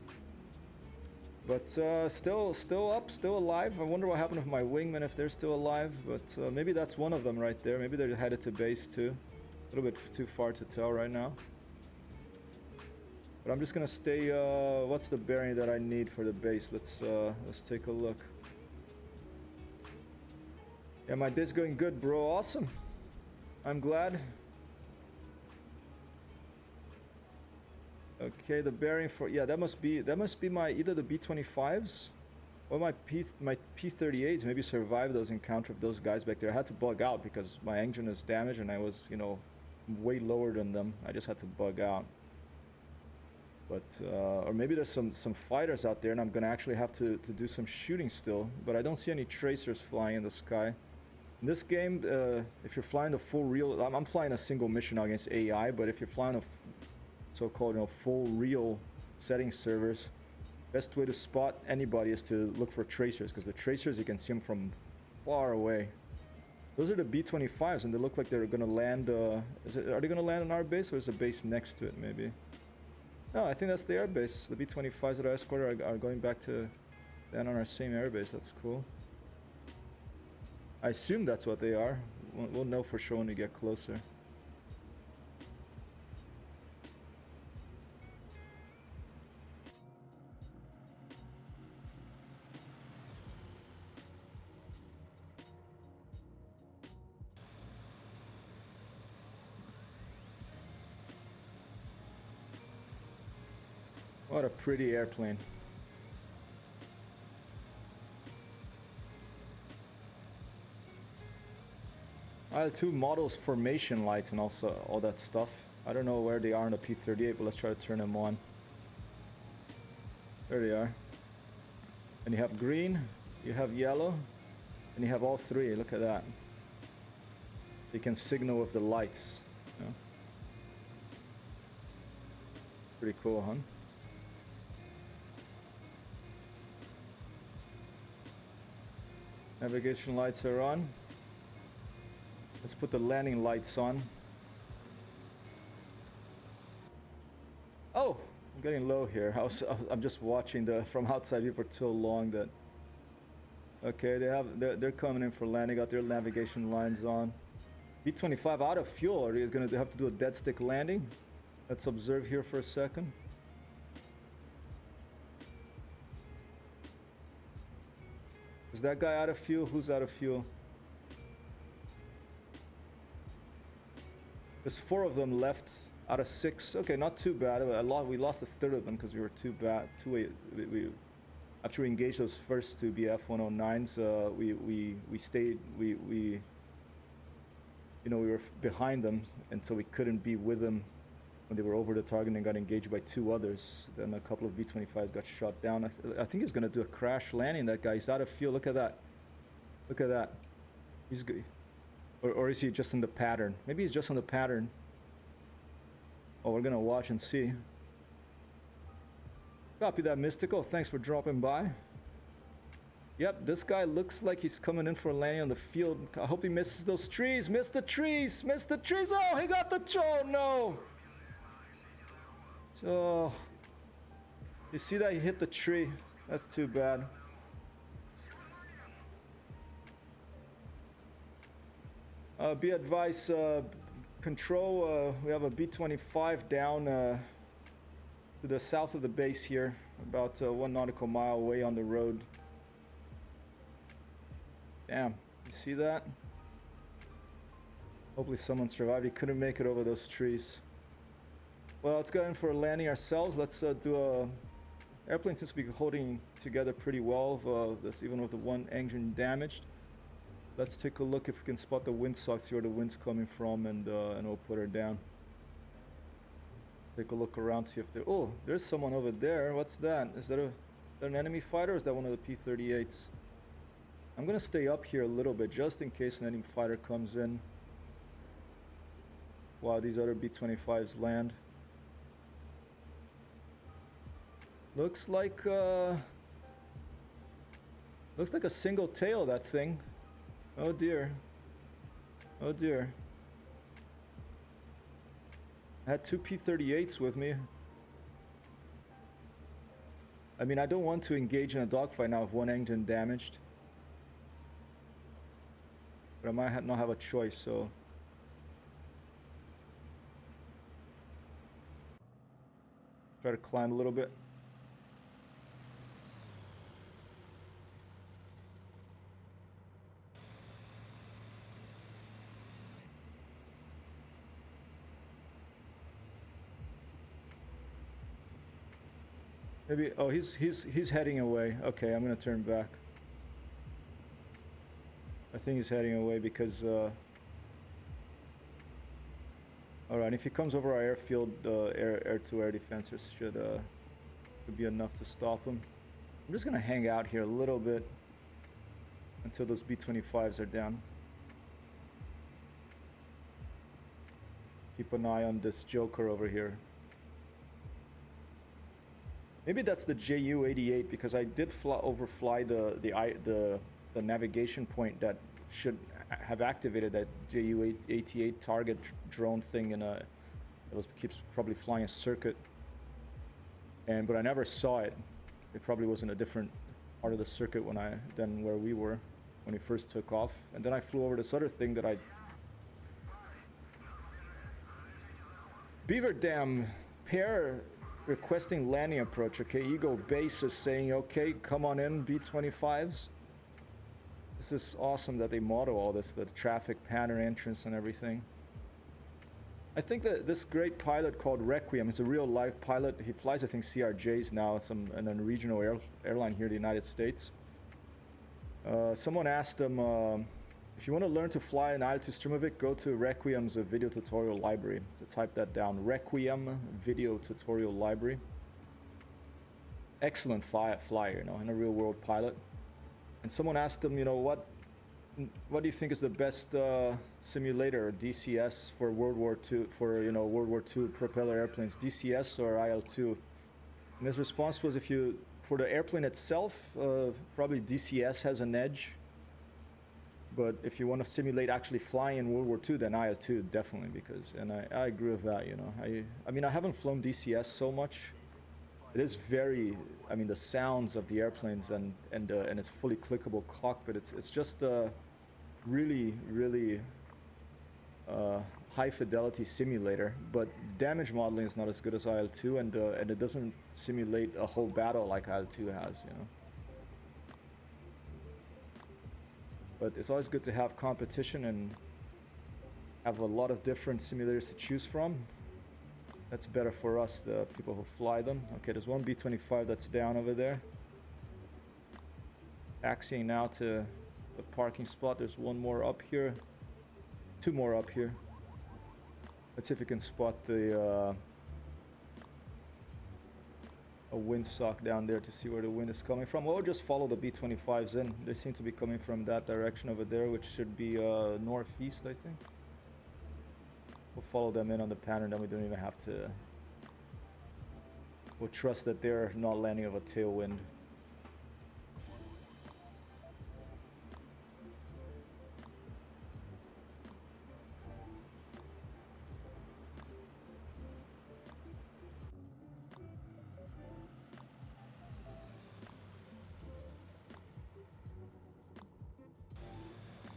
A: But still up, still alive. I wonder what happened with my wingmen, if they're still alive. But maybe that's one of them right there. Maybe they're headed to base too. A little bit too far to tell right now. But I'm just gonna stay. What's the bearing that I need for the base? Let's take a look. Yeah, my day's going good, bro. Awesome. I'm glad. Okay, the bearing for that must be my either the B-25s or my P-38s. Maybe survive those encounters with those guys back there. I had to bug out because my engine is damaged and I was way lower than them. I just had to bug out. But or maybe there's some fighters out there and I'm gonna actually have to do some shooting still. But I don't see any tracers flying in the sky. In this game, if you're flying the full real, I'm flying a single mission against AI. But if you're flying a so-called full real setting servers, best way to spot anybody is to look for tracers, because the tracers you can see them from far away. Those are the B-25s and they look like they're gonna land. Are they gonna land on our base, or is the base next to it maybe? No, I think that's the airbase. The B-25s that I escorted are going back to land on our same airbase. That's cool. I assume that's what they are. We'll know for sure when we get closer. What a pretty airplane. I have 2 models formation lights and also all that stuff. I don't know where they are on the P-38, but let's try to turn them on. There they are. And you have green, you have yellow, and you have all 3. Look at that. You can signal with the lights. Pretty cool, huh? Navigation lights are on. Let's put the landing lights on. Oh, I'm getting low here. I'm just watching from outside view for so long that. Okay, they're coming in for landing. Got their navigation lines on. B-25 out of fuel. Are you gonna have to do a dead stick landing? Let's observe here for a second. Is that guy out of fuel? Who's out of fuel? There's 4 of them left out of 6. Okay, not too bad. We lost a third of them because we were too bad. After we engaged those first 2 BF-109s, we stayed. We were behind them, and so we couldn't be with them when they were over the target and got engaged by 2 others. Then a couple of B-25s got shot down. I think he's gonna do a crash landing. That guy, he's out of fuel. Look at that. Look at that. He's good. Or is he just in the pattern? Maybe he's just on the pattern. Oh, we're gonna watch and see. Copy that, Mystical. Thanks for dropping by. Yep, this guy looks like he's coming in for a landing on the field. I hope he misses those trees. Missed the trees. Missed the trees. Oh, he got the... Oh, no. Oh. You see that? He hit the tree. That's too bad. Be advised, control, we have a B-25 down to the south of the base here. About 1 nautical mile away on the road. Damn, you see that? Hopefully someone survived. He couldn't make it over those trees. Well, let's go in for a landing ourselves. Let's do a... Airplane seems to be holding together pretty well, this, even with the one engine damaged. Let's take a look if we can spot the windsock, see where the wind's coming from, and we'll put her down. Take a look around, see if there... Oh, there's someone over there. What's that? Is that an enemy fighter, or is that one of the P-38s? I'm gonna stay up here a little bit, just in case an enemy fighter comes in. While these other B-25s land. Looks like a single tail, that thing. Oh dear. Oh dear. I had 2 P-38s with me. I mean, I don't want to engage in a dogfight now with one engine damaged. But I might not have a choice, so... Try to climb a little bit. Maybe, oh, he's heading away. Okay, I'm gonna turn back. I think he's heading away because, alright, if he comes over our airfield, air-to-air defenses should be enough to stop him. I'm just gonna hang out here a little bit until those B-25s are down. Keep an eye on this joker over here. Maybe that's the Ju-88, because I did overfly the navigation point that should have activated that Ju-88 target drone thing, and it keeps probably flying a circuit. But I never saw it. It probably was in a different part of the circuit than where we were when we first took off. And then I flew over this other thing that Beaver Dam pair requesting landing approach. Okay, Eagle Base is saying, okay, come on in, B-25s. This is awesome that they model all this, the traffic pattern entrance and everything. I think that this great pilot called Requiem is a real live pilot. He flies, I think, CRJs now, in a regional airline here in the United States. Someone asked him, if you want to learn to fly an IL-2 Sturmovik, go to Requiem's video tutorial library. To type that down, Requiem video tutorial library. Excellent flyer, you know, and a real world pilot. And someone asked him, you know, what do you think is the best simulator, DCS, for World War II, for, you know, World War II propeller airplanes, DCS or IL-2? And his response was, for the airplane itself, probably DCS has an edge. But if you want to simulate actually flying in World War II, then IL-2 definitely, because, and I agree with that, you know. I mean, I haven't flown DCS so much. It is very, I mean, the sounds of the airplanes and its fully clickable cockpit, it's just a really high fidelity simulator. But damage modeling is not as good as IL-2, and it doesn't simulate a whole battle like IL-2 has, you know. But it's always good to have competition and have a lot of different simulators to choose from. That's better for us, the people who fly them. Okay, there's one B-25 that's down over there. Taxiing now to the parking spot. There's one more up here. Two more up here. Let's see if we can spot a windsock down there to see where the wind is coming from. We'll just follow the B-25s in. They seem to be coming from that direction over there, which should be northeast, I think. We'll follow them in on the pattern, then we don't even have to We'll trust that they're not landing of a tailwind.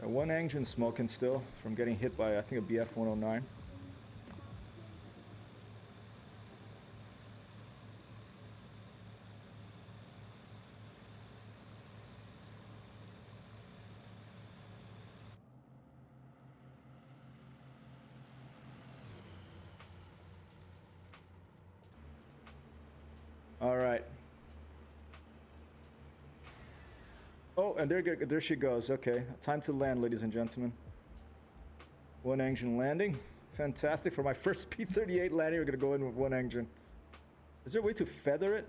A: One engine smoking still from getting hit by, I think, a BF-109. All right. Oh, and there she goes. Okay, time to land, ladies and gentlemen. One engine landing. Fantastic. For my first P-38 landing, we're gonna go in with one engine. Is there a way to feather it?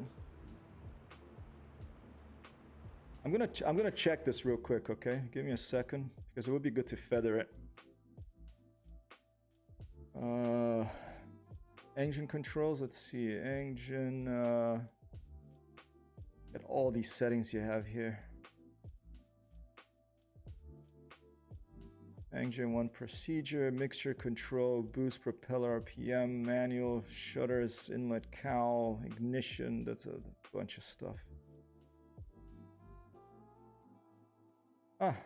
A: I'm gonna check this real quick, okay? Give me a second, because it would be good to feather it. Engine controls. Let's see. Engine. Get all these settings you have here. Engine 1 procedure, mixture control, boost propeller RPM, manual, shutters, inlet cowl, ignition. That's a bunch of stuff. Ah,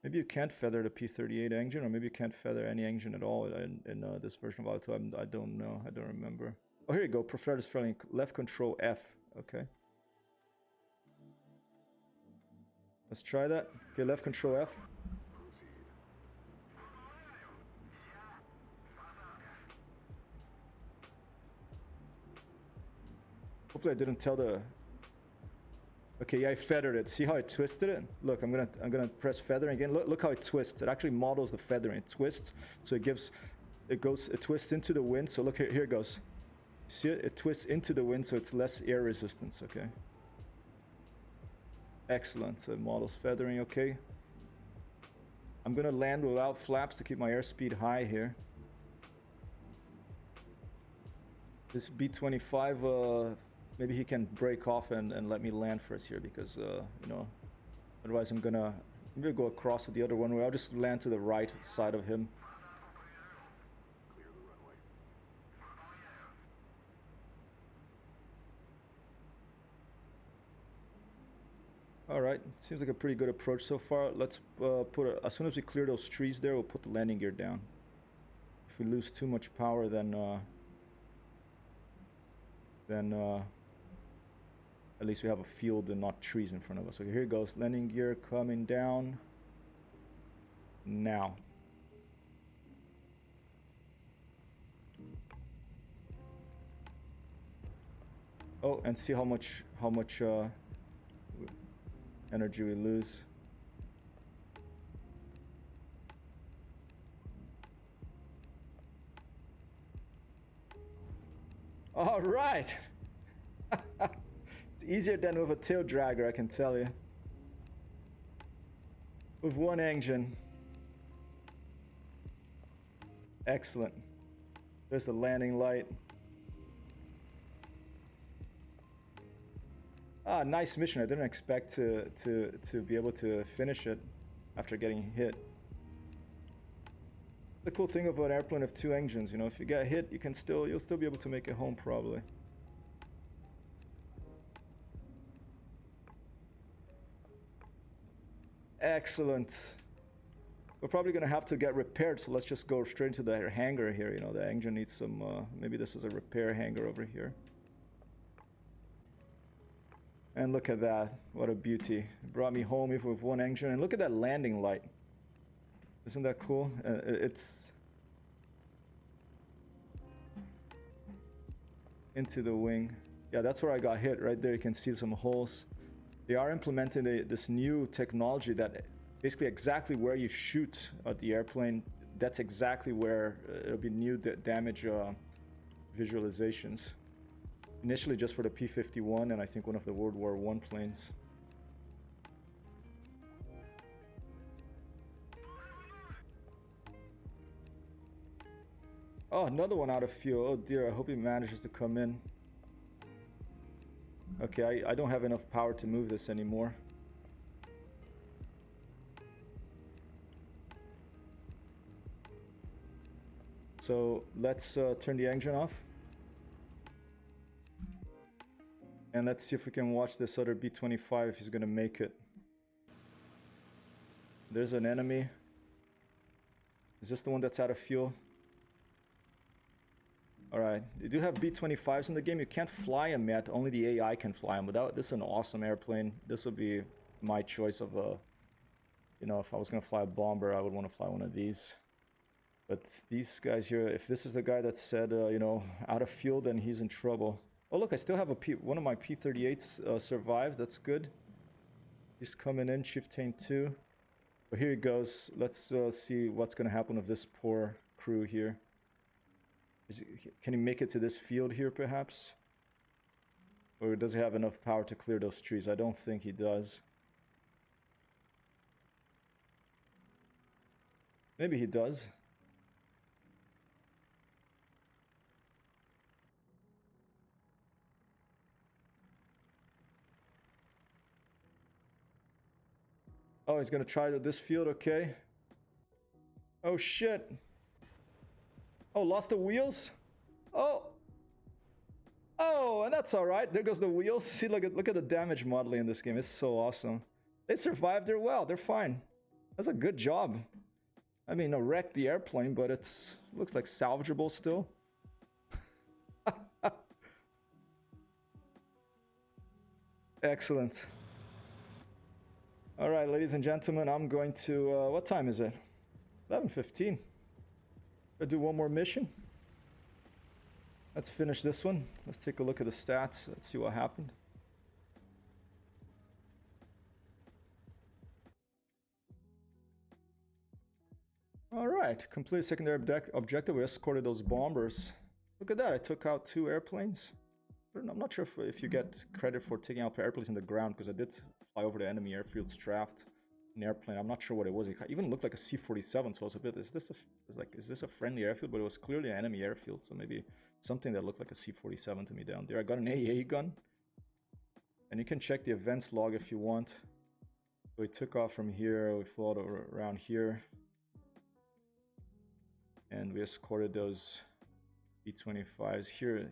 A: maybe you can't feather the P-38 engine, or maybe you can't feather any engine at all in this version of Auto. I don't know. I don't remember. Oh, here you go. Preferred is friendly. Left control F. Okay. Let's try that. Okay, left control F. Hopefully I didn't tell the... Okay, yeah, I feathered it. See how I twisted it? Look, I'm gonna press feathering again. Look how it twists. It actually models the feathering. It twists, so it twists into the wind. So look, here it goes. See it? It twists into the wind, so it's less air resistance, okay? Excellent. So it models feathering, okay. I'm gonna land without flaps to keep my airspeed high here. This B-25, maybe he can break off and let me land first here, because, you know, otherwise I'm gonna maybe go across to the other one way. I'll just land to the right side of him.
C: Clear the runway.
A: All right, seems like a pretty good approach so far. Let's as soon as we clear those trees there, we'll put the landing gear down. If we lose too much power, then at least we have a field and not trees in front of us. So here goes, landing gear coming down now. Oh, and see how much energy we lose. All right. It's easier than with a tail dragger, I can tell you. With one engine. Excellent. There's the landing light. Ah, nice mission. I didn't expect to be able to finish it after getting hit. The cool thing of an airplane with two engines, you know, if you get hit, you'll still be able to make it home probably. Excellent. We're probably gonna have to get repaired, so let's just go straight into the hangar here. You know, the engine needs some, maybe this is a repair hangar over here. And look at that, what a beauty. It brought me home even with one engine, and look at that landing light. Isn't that cool? It's into the wing. Yeah, that's where I got hit, right there. You can see some holes. They are implementing this new technology that basically exactly where you shoot at the airplane, that's exactly where it'll be new damage visualizations. Initially just for the P-51 and I think one of the World War I planes. Oh, another one out of fuel. Oh dear, I hope he manages to come in. Okay, I don't have enough power to move this anymore. So let's turn the engine off. And let's see if we can watch this other B-25 if he's gonna make it. There's an enemy. Is this the one that's out of fuel? Alright, you do have B-25s in the game. You can't fly them yet, only the AI can fly them. But this is an awesome airplane. This would be my choice of a... You know, if I was gonna fly a bomber, I would want to fly one of these. But these guys here, if this is the guy that said, you know, out of fuel, then he's in trouble. Oh look, I still have one of my P-38s survived. That's good. He's coming in, Chieftain 2. But here he goes. Let's see what's going to happen with this poor crew here. Can he make it to this field here, perhaps? Or does he have enough power to clear those trees? I don't think he does. Maybe he does. Oh, he's gonna try to this field, okay. Oh shit. Oh, lost the wheels? Oh. Oh, and that's alright. There goes the wheels. See, look at the damage modeling in this game. It's so awesome. They survived, they're well, they're fine. That's a good job. I mean, I wrecked the airplane, but it's looks like salvageable still. Excellent. All right, ladies and gentlemen, I'm going to, what time is it? 11:15. I'll do one more mission. Let's finish this one. Let's take a look at the stats. Let's see what happened. All right, complete secondary objective. We escorted those bombers. Look at that, I took out 2 airplanes. I'm not sure if you get credit for taking out airplanes in the ground, because I did fly over the enemy airfield's draft an airplane. I'm not sure what it was. It even looked like a C-47, so I was a bit, is this a friendly airfield? But it was clearly an enemy airfield, so maybe something that looked like a C-47 to me down there. I got an AA gun, and you can check the events log if you want. So we took off from here, we flew around here, and we escorted those B-25s here.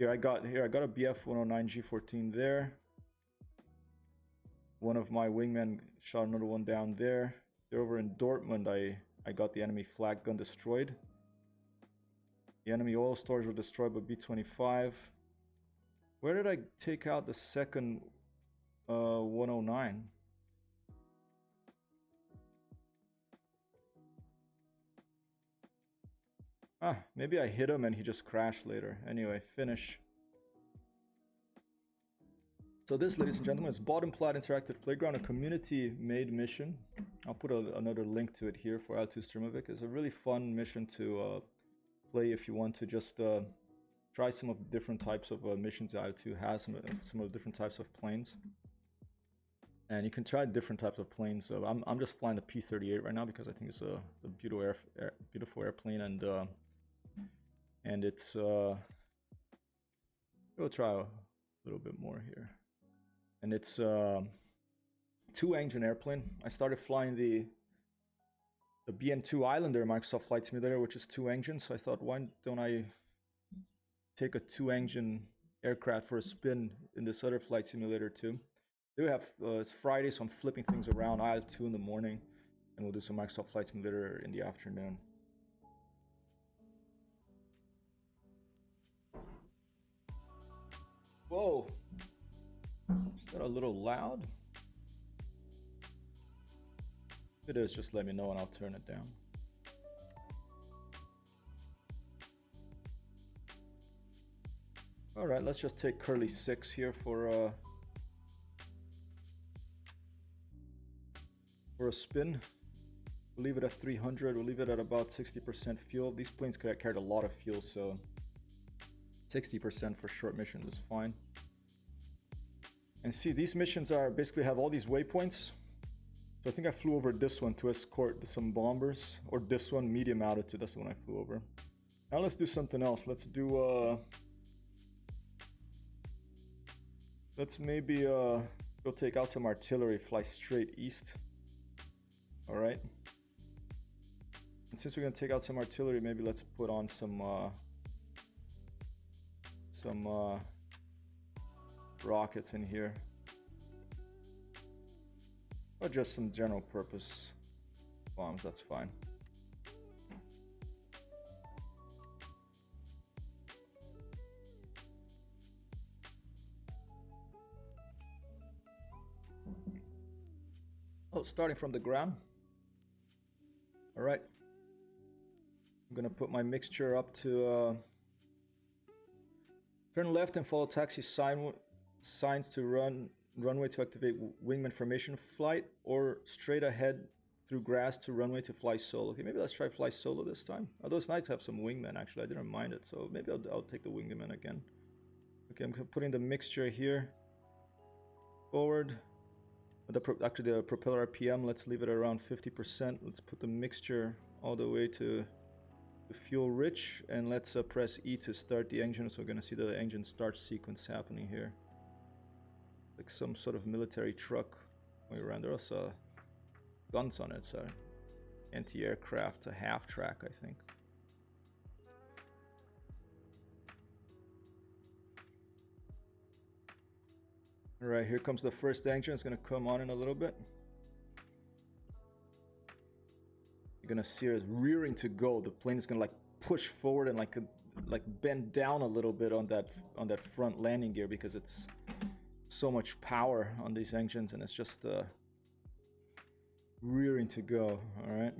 A: I got a BF-109 G14 there. One of my wingmen shot another one down there. They're over in Dortmund. I got the enemy flak gun destroyed. The enemy oil stores were destroyed by B-25. Where did I take out the second 109? Ah, maybe I hit him and he just crashed later. Anyway, finish. So this, ladies and gentlemen, is Boddenplatte Interactive Playground, a community-made mission. I'll put another link to it here for L2 Streamovic. It's a really fun mission to play if you want to just try some of the different types of missions L2 has, some of the different types of planes. And you can try different types of planes. So I'm just flying the P-38 right now because I think it's a beautiful airplane, and it's we'll try a little bit more here. And it's 2-engine airplane. I started flying the BM2 Islander Microsoft Flight Simulator, which is 2 engines. So I thought, why don't I take a 2-engine aircraft for a spin in this other flight simulator too? We have it's Friday, so I'm flipping things around. I have 2 in the morning, and we'll do some Microsoft Flight Simulator in the afternoon. Whoa, is that a little loud? If it is, just let me know and I'll turn it down. All right, let's just take curly 6 here for a spin. We'll leave it at 300. We'll leave it at about 60% fuel. These planes carried a lot of fuel, so 60% for short missions is fine. And see, these missions are basically have all these waypoints. So I think I flew over this one to escort some bombers, or this one, medium altitude. That's the one I flew over. Now let's do something else. Let's do Let's maybe go take out some artillery, fly straight east. All right. And since we're gonna take out some artillery, maybe let's put on some rockets in here, or just some general purpose bombs. That's fine. Oh, starting from the ground. All right. I'm gonna put my mixture up to turn left and follow taxi signs to runway to activate wingman formation flight, or straight ahead through grass to runway to fly solo. Okay, maybe let's try fly solo this time. Although it's nice to have some wingmen, actually. I didn't mind it, so maybe I'll take the wingman again. Okay, I'm putting the mixture here. Forward. Actually, the propeller RPM, let's leave it around 50%. Let's put the mixture all the way to fuel rich, and let's press E to start the engine. So we're gonna see the engine start sequence happening here, like some sort of military truck going around. There also guns on it, so anti-aircraft, a half track, I think. All right, here comes the first engine. It's gonna come on in a little bit. You're gonna see it's rearing to go. The plane is gonna like push forward and like bend down a little bit on that front landing gear, because it's so much power on these engines, and it's just rearing to go. All right.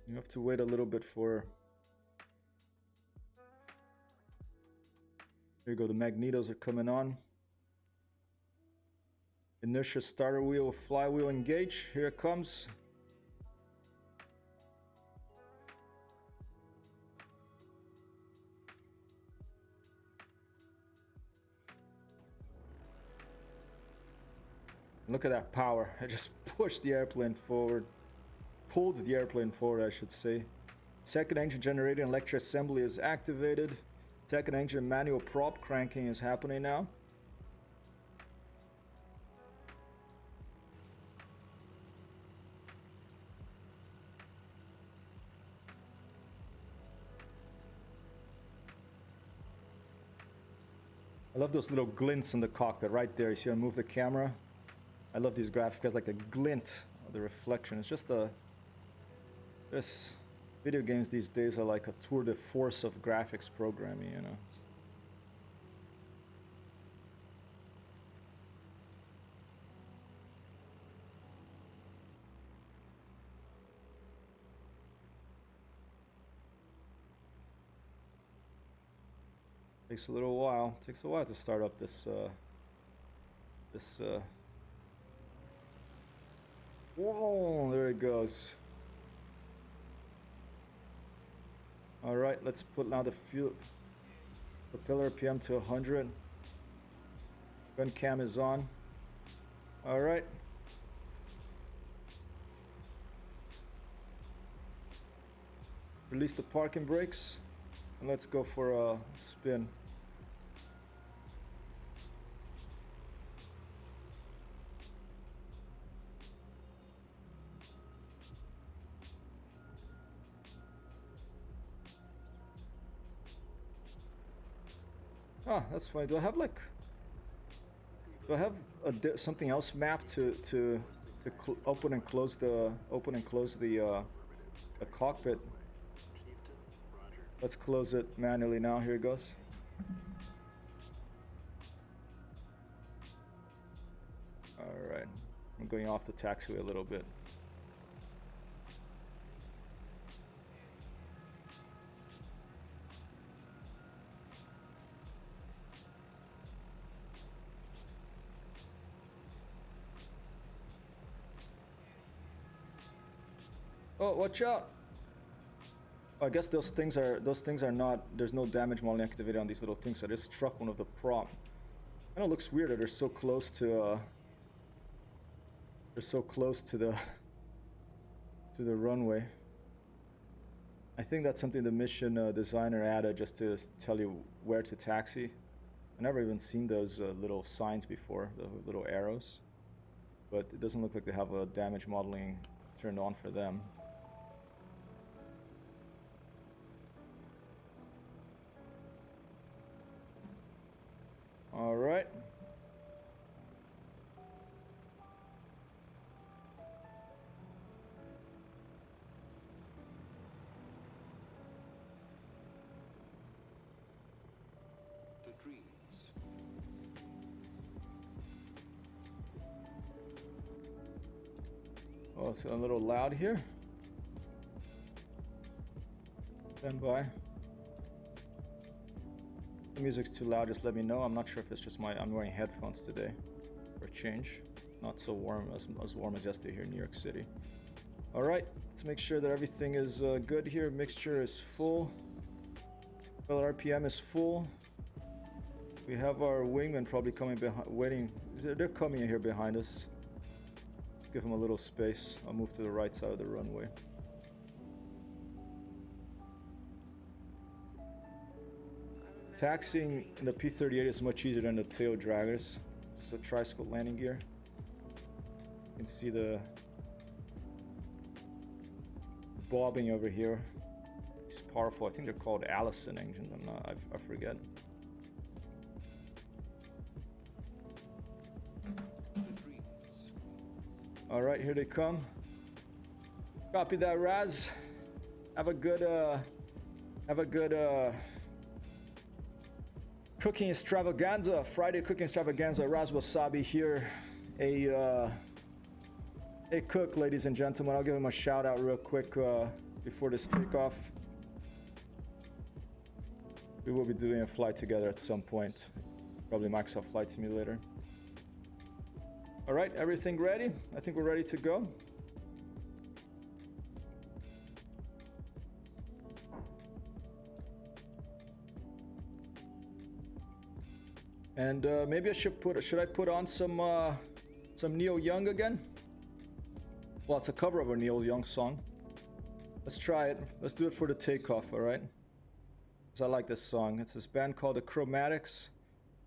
A: You have to wait a little bit for. There you go. The magnetos are coming on. Inertia starter wheel, flywheel engage. Here it comes. Look at that power. I just pushed the airplane forward. Pulled the airplane forward, I should say. Second engine generator and electric assembly is activated. Second engine manual prop cranking is happening now. I love those little glints in the cockpit right there. You see I move the camera? I love these graphics because like a glint of the reflection. It's just this video games these days are like a tour de force of graphics programming, you know. Takes a little while. Takes a while to start up this whoa, there it goes. All right, let's put now the fuel propeller RPM to 100. Gun cam is on. All right. Release the parking brakes and let's go for a spin. Ah, that's funny. Do I have something else mapped to open and close the cockpit? Let's close it manually now. Here it goes. All right, I'm going off the taxiway a little bit. Oh, watch out! Oh, I guess those things are not. There's no damage modeling activated on these little things. So I just struck one of the prop. I know it looks weird that they're so close to. They're so close to the runway. I think that's something the mission designer added just to tell you where to taxi. I've never even seen those little signs before, the little arrows. But it doesn't look like they have a damage modeling turned on for them. All right.
B: The dreams.
A: Oh, it's a little loud here. Stand by. The music's too loud, just let me know. I'm not sure if it's just I'm wearing headphones today for a change. Not so warm, as warm as yesterday here in New York City. All right, let's make sure that everything is good here. Mixture is full. Well, RPM is full. We have our wingman probably coming behind, waiting. They're coming in here behind us. Give them a little space. I'll move to the right side of the runway. Taxiing in the P-38 is much easier than the tail draggers. This is a tricycle landing gear. You can see the bobbing over here. It's powerful. I think they're called Allison engines. I forget. All right, here they come. Copy that, Raz. Have a good cooking extravaganza, Friday cooking extravaganza. Raz Wasabi here, a cook, ladies and gentlemen. I'll give him a shout out real quick before this takeoff. We will be doing a flight together at some point, probably Microsoft Flight Simulator. All right, everything ready? I think we're ready to go. And maybe I should put on some Neil Young again? Well, it's a cover of a Neil Young song. Let's try it. Let's do it for the takeoff, all right? Because I like this song. It's this band called the Chromatics.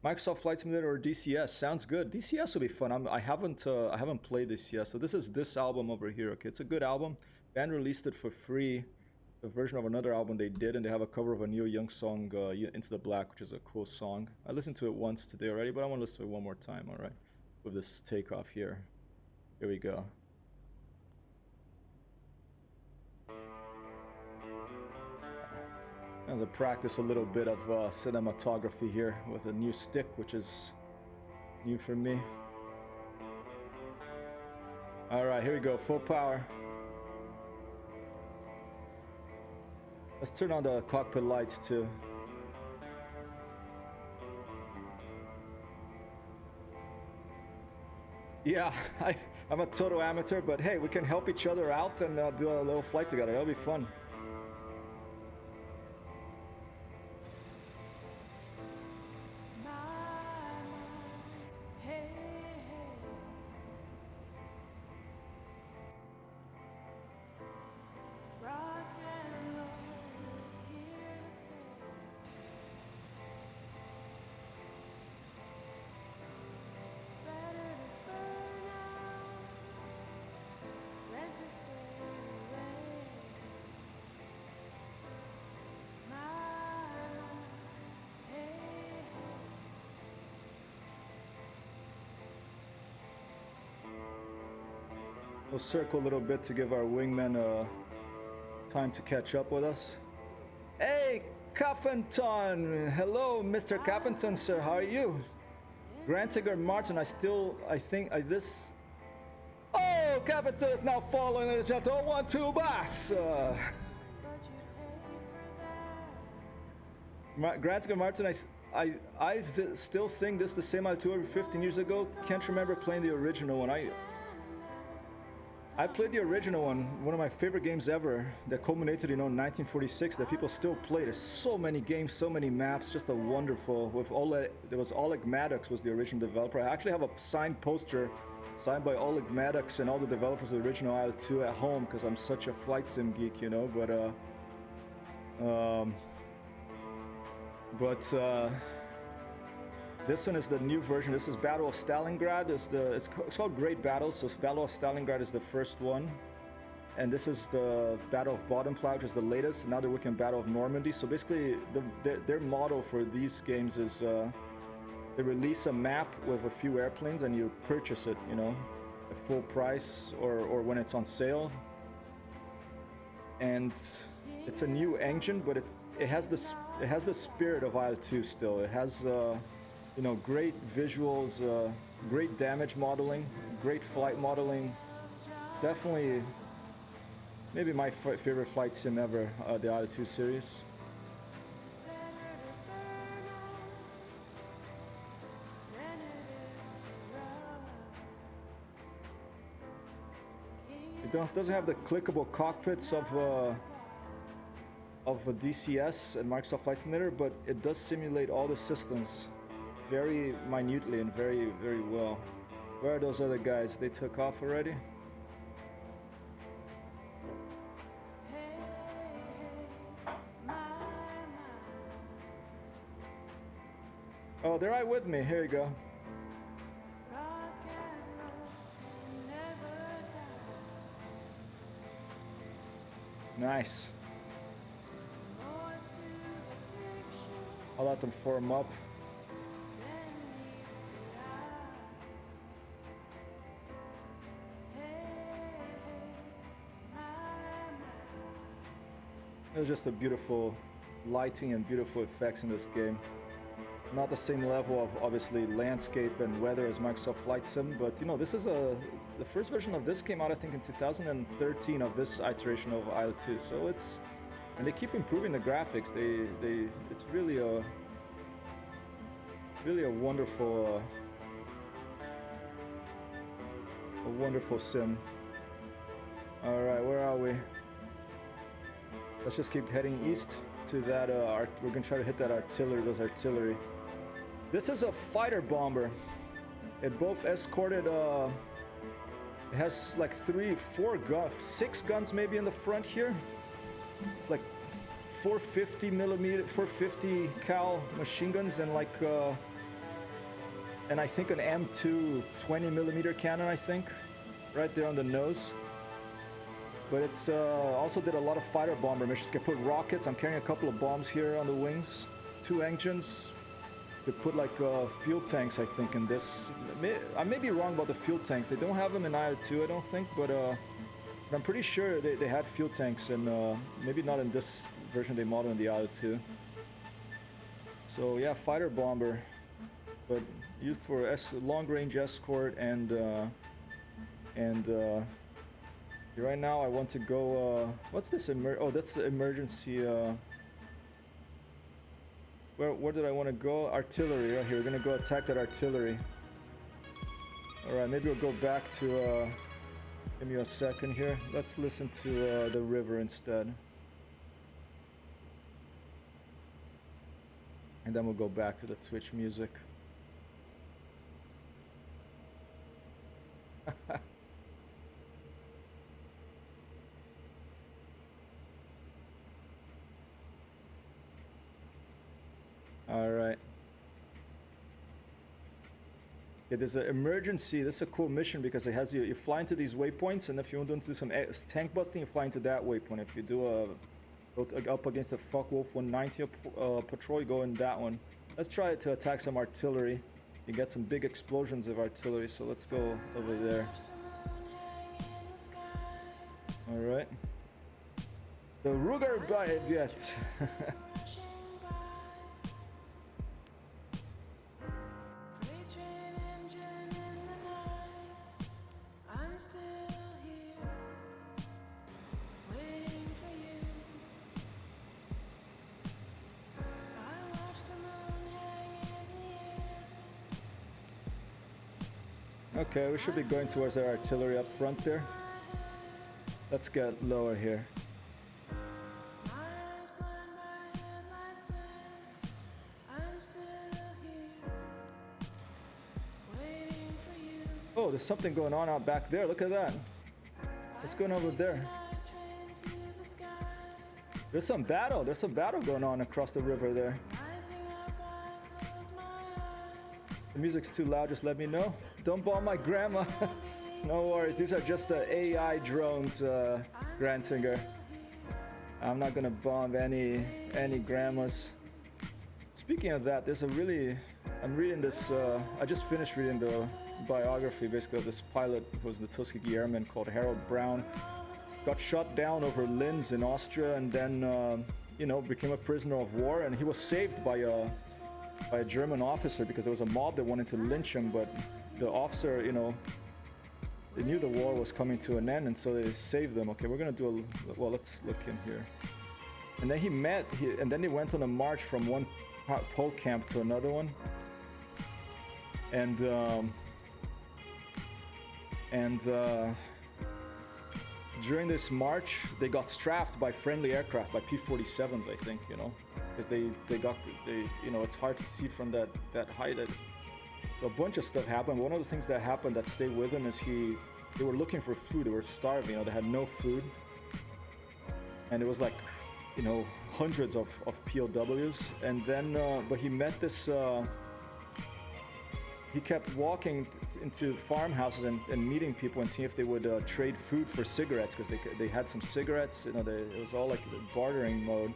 A: Microsoft Flight Simulator or DCS. Sounds good. DCS will be fun. I haven't played this yet. So this is this album over here. Okay, it's a good album. Band released it for free. A version of another album they did, and they have a cover of a Neil Young song, Into the Black, which is a cool song. I listened to it once today already, but I want to listen to it one more time, all right? With this takeoff here. Here we go. I'm going to practice a little bit of cinematography here with a new stick, which is new for me. All right, here we go, full power. Let's turn on the cockpit lights too. Yeah, I'm a total amateur, but hey, we can help each other out and do a little flight together. That'll be fun. We'll circle a little bit to give our wingman time to catch up with us. Hey, Cuffington! Hello, Mr. Cuffington, sir. How are you? Grantiger Martin, I think this... Oh, Cuffington is now following the Chateau 1-2 bus. Grantiger Martin, I still think this is the same altitude 15 years ago. Can't remember playing the original one. I played the original one of my favorite games ever, that culminated in 1946, that people still play. There's so many games, so many maps, just a wonderful, there was Oleg Maddox was the original developer. I actually have a signed poster signed by Oleg Maddox and all the developers of the original IL-2 at home, because I'm such a flight sim geek, you know, but Um, but this one is the new version. This is Battle of Stalingrad. It's called Great Battle. So Battle of Stalingrad is the first one, and this is the Battle of Boddenplatte, which is the latest. Now they're working on Battle of Normandy. So basically, their motto for these games is they release a map with a few airplanes, and you purchase it, you know, at full price or when it's on sale. And it's a new engine, but it has the spirit of IL-2 still. It has you know, great visuals, great damage modeling, great flight modeling. Definitely, maybe my favorite flight sim ever, the IL-2 series. It doesn't have the clickable cockpits of a DCS and Microsoft Flight Simulator, but it does simulate all the systems very minutely and very, very well. Where are those other guys? They took off already? Oh, they're right with me. Here you go. Nice. I'll let them form up. It was just a beautiful lighting and beautiful effects in this game. Not the same level of obviously landscape and weather as Microsoft Flight Sim, but you know, this is the first version of this came out I think in 2013 of this iteration of IL-2. So and they keep improving the graphics. It's really a wonderful sim. All right, where are we? Let's just keep heading east to that. We're gonna try to hit that artillery. Those artillery. This is a fighter bomber. It both escorted. It has like 6 guns maybe in the front here. It's like 450 cal machine guns and like and I think an M2 20mm cannon, I think, right there on the nose. But it's also did a lot of fighter bomber missions. Can put rockets. I'm carrying a couple of bombs here on the wings. 2 engines. Could put like fuel tanks, I think, in this. I may be wrong about the fuel tanks. They don't have them in IL-2, I don't think, but I'm pretty sure they had fuel tanks, and maybe not in this version they modeled in the IL-2. So yeah, fighter bomber, but used for long-range escort and right now I want to go. What's this? Oh, that's the emergency. Where did I want to go? Artillery, right here. We're gonna go attack that artillery. Alright, maybe we'll go back to, give me a second here. Let's listen to the river instead. And then we'll go back to the Twitch music. All right. Yeah, there's an emergency. This is a cool mission because it has you fly into these waypoints, and if you want to do some tank busting, you fly into that waypoint. If you do go up against the Focke-Wulf 190 patrol, you go in that one. Let's try to attack some artillery. You get some big explosions of artillery, so let's go over there. All right. The Ruger Baguette. Okay, we should be going towards our artillery up front there. Let's get lower here. Oh, there's something going on out back there. Look at that. What's going on over there? There's some battle going on across the river there. The music's too loud, just let me know. Don't bomb my grandma. No worries, these are just the AI drones, Grantinger. I'm not gonna bomb any grandmas. Speaking of that, there's a really... I'm reading this, I just finished reading the biography, basically, of this pilot who was the Tuskegee Airman called Harold Brown. Got shot down over Linz in Austria and then, you know, became a prisoner of war, and he was saved by a German officer because there was a mob that wanted to lynch him, but the officer, you know, they knew the war was coming to an end, and so they saved them. Okay, we're gonna do a... Well, let's look in here. And then and then they went on a march from one pole camp to another one. And during this march, they got strafed by friendly aircraft, by P-47s, I think, you know, because they you know, it's hard to see from that height. So a bunch of stuff happened. One of the things that happened that stayed with him is they were looking for food. They were starving, you know, they had no food. And it was like, you know, hundreds of POWs. And then, but he met this, he kept walking into farmhouses and meeting people and seeing if they would trade food for cigarettes, because they had some cigarettes, you know, it was all like the bartering mode.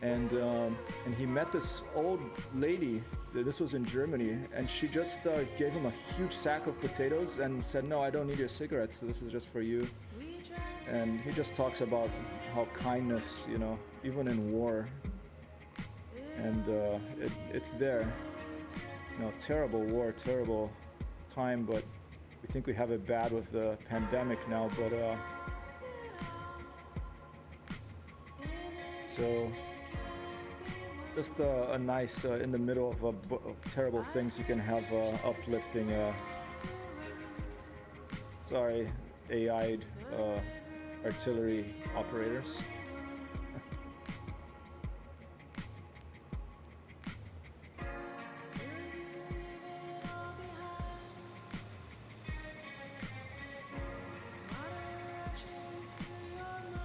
A: And he met this old lady, this was in Germany, and she just gave him a huge sack of potatoes and said, no, I don't need your cigarettes, so this is just for you. And he just talks about how kindness, you know, even in war, and it's there. You know, terrible war, terrible time, but we think we have it bad with the pandemic now, but so just a nice, in the middle of terrible things, you can have uplifting, AI artillery operators.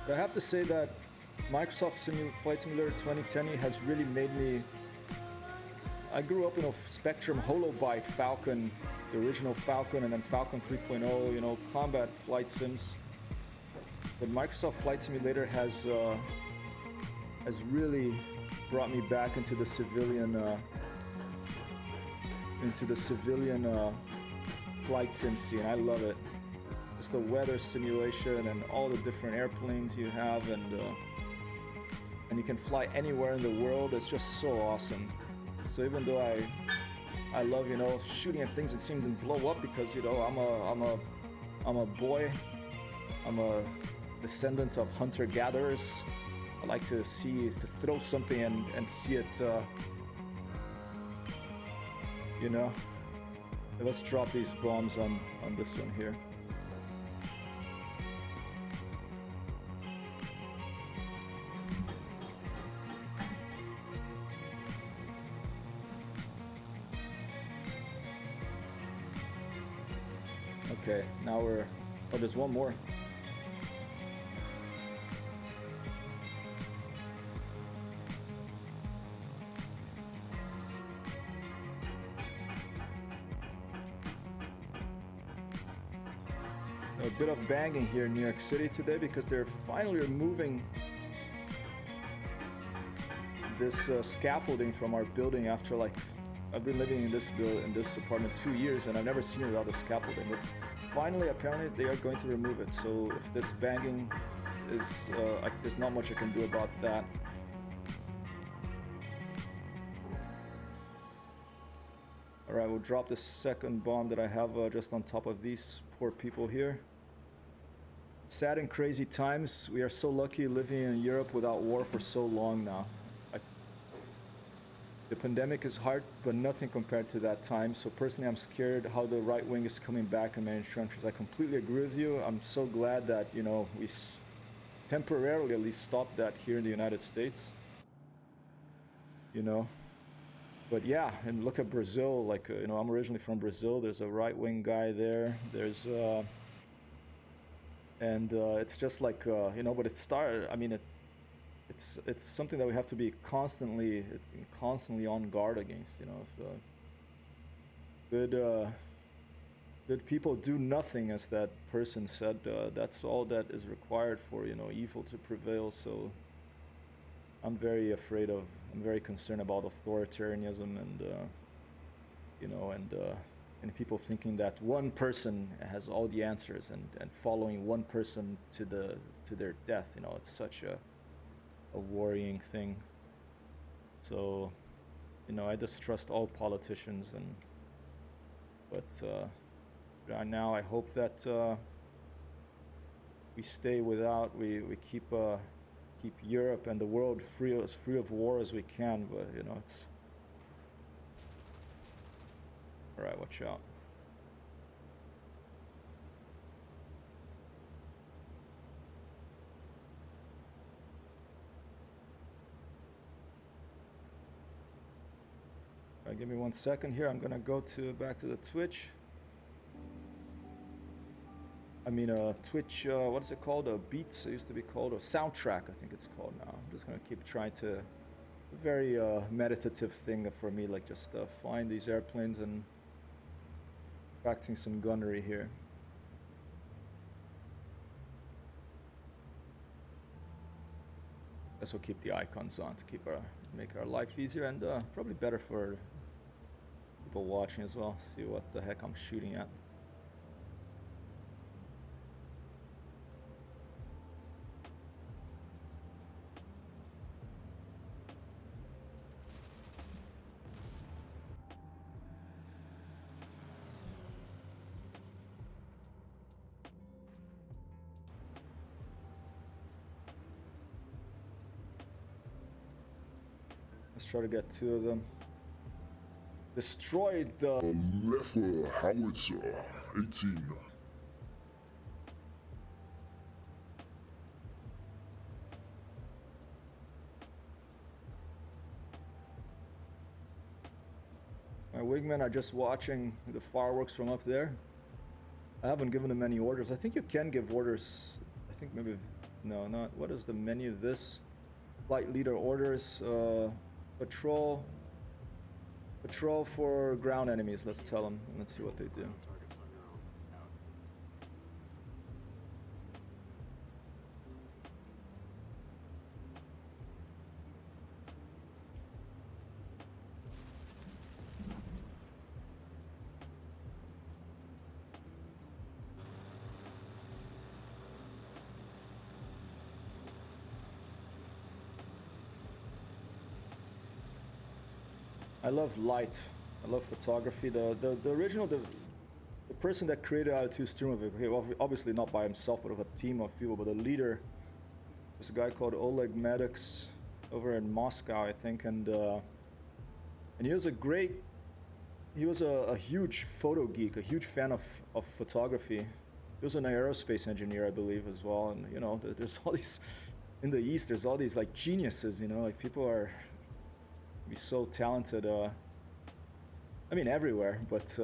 A: I have to say that Microsoft Flight Simulator 2010 has really made me... I grew up in a Spectrum Holobyte Falcon, the original Falcon, and then Falcon 3.0, you know, combat flight sims. But Microsoft Flight Simulator has really brought me back into the civilian flight sim scene. I love it. Just the weather simulation and all the different airplanes you have, and you can fly anywhere in the world. It's just so awesome. So even though I love, you know, shooting at things and seeing them blow up, because, you know, I'm a boy, I'm a descendant of hunter-gatherers. I like to throw something and see it, you know. Let's drop these bombs on this one here. Okay, now we're... Oh, there's one more. A bit of banging here in New York City today, because they're finally removing this scaffolding from our building after, like, I've been living in this apartment 2 years, and I've never seen it without the scaffolding. But finally, apparently, they are going to remove it. So if this banging is, there's not much I can do about that. All right, we'll drop the second bomb that I have just on top of these poor people here. Sad and crazy times. We are so lucky living in Europe without war for so long now. The pandemic is hard, but nothing compared to that time. So personally, I'm scared how the right wing is coming back in many countries. I completely agree with you. I'm so glad that, you know, we temporarily at least stopped that here in the United States. You know, but yeah, and look at Brazil. Like, you know, I'm originally from Brazil. There's a right wing guy there. There's it's just like, you know, but it started. I mean, it's something that we have to be constantly on guard against. You know, if good people do nothing, as that person said, that's all that is required for, you know, evil to prevail. So I'm very concerned about authoritarianism and you know, and people thinking that one person has all the answers and following one person to their death. You know, it's such a worrying thing. So, you know, I distrust all politicians, but now I hope that we stay without, we keep Europe and the world free of war as we can. But you know, it's all right. Watch out. All right, give me 1 second here. I'm gonna go back to the Twitch. I mean, Twitch, what is it called? Beats, it used to be called, a soundtrack, I think it's called now. I'm just gonna keep trying to, a very meditative thing for me, like just flying these airplanes and practicing some gunnery here. Guess we'll keep the icons on to make our life easier and probably better for people watching as well. See what the heck I'm shooting at. Let's try to get 2 of them. Destroyed the
C: Leffer howitzer, 18.
A: My wingmen are just watching the fireworks from up there. I haven't given them any orders. I think you can give orders. I think maybe, no, not. What is the menu? This flight leader orders. Patrol for ground enemies. Let's tell them. Let's see what they do.
C: Targets on your own. Out.
A: I love light. I love photography. The original, the person that created Altitude Stream, obviously not by himself, but of a team of people. But the leader, this guy called Oleg Maddox, over in Moscow, I think, and he was a huge photo geek, a huge fan of photography. He was an aerospace engineer, I believe, as well. And you know, there's all these in the East. There's all these like geniuses. You know, like people are be so talented. I mean, everywhere, but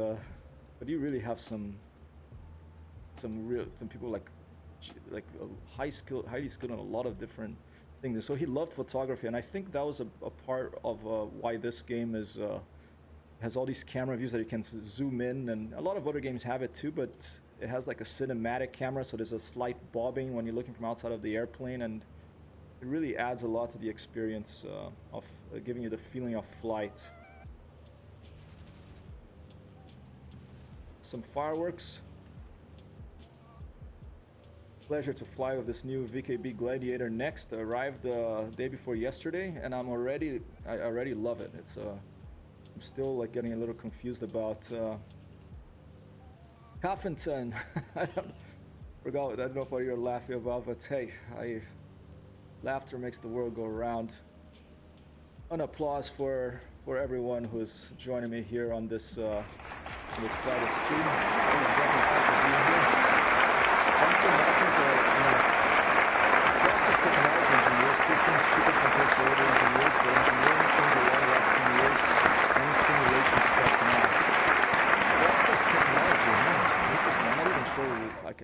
A: you really have some people like highly skilled in a lot of different things. So he loved photography, and I think that was a part of why this game is has all these camera views that you can zoom in, and a lot of other games have it too, but it has like a cinematic camera, so there's a slight bobbing when you're looking from outside of the airplane, and it really adds a lot to the experience of giving you the feeling of flight. Some fireworks. Pleasure to fly with this new VKB Gladiator next. Arrived day before yesterday, and I already love it. It's I'm still like getting a little confused about Huffington. I don't know what you're laughing about, but hey, laughter makes the world go round. An applause for everyone who's joining me here on this Friday stream.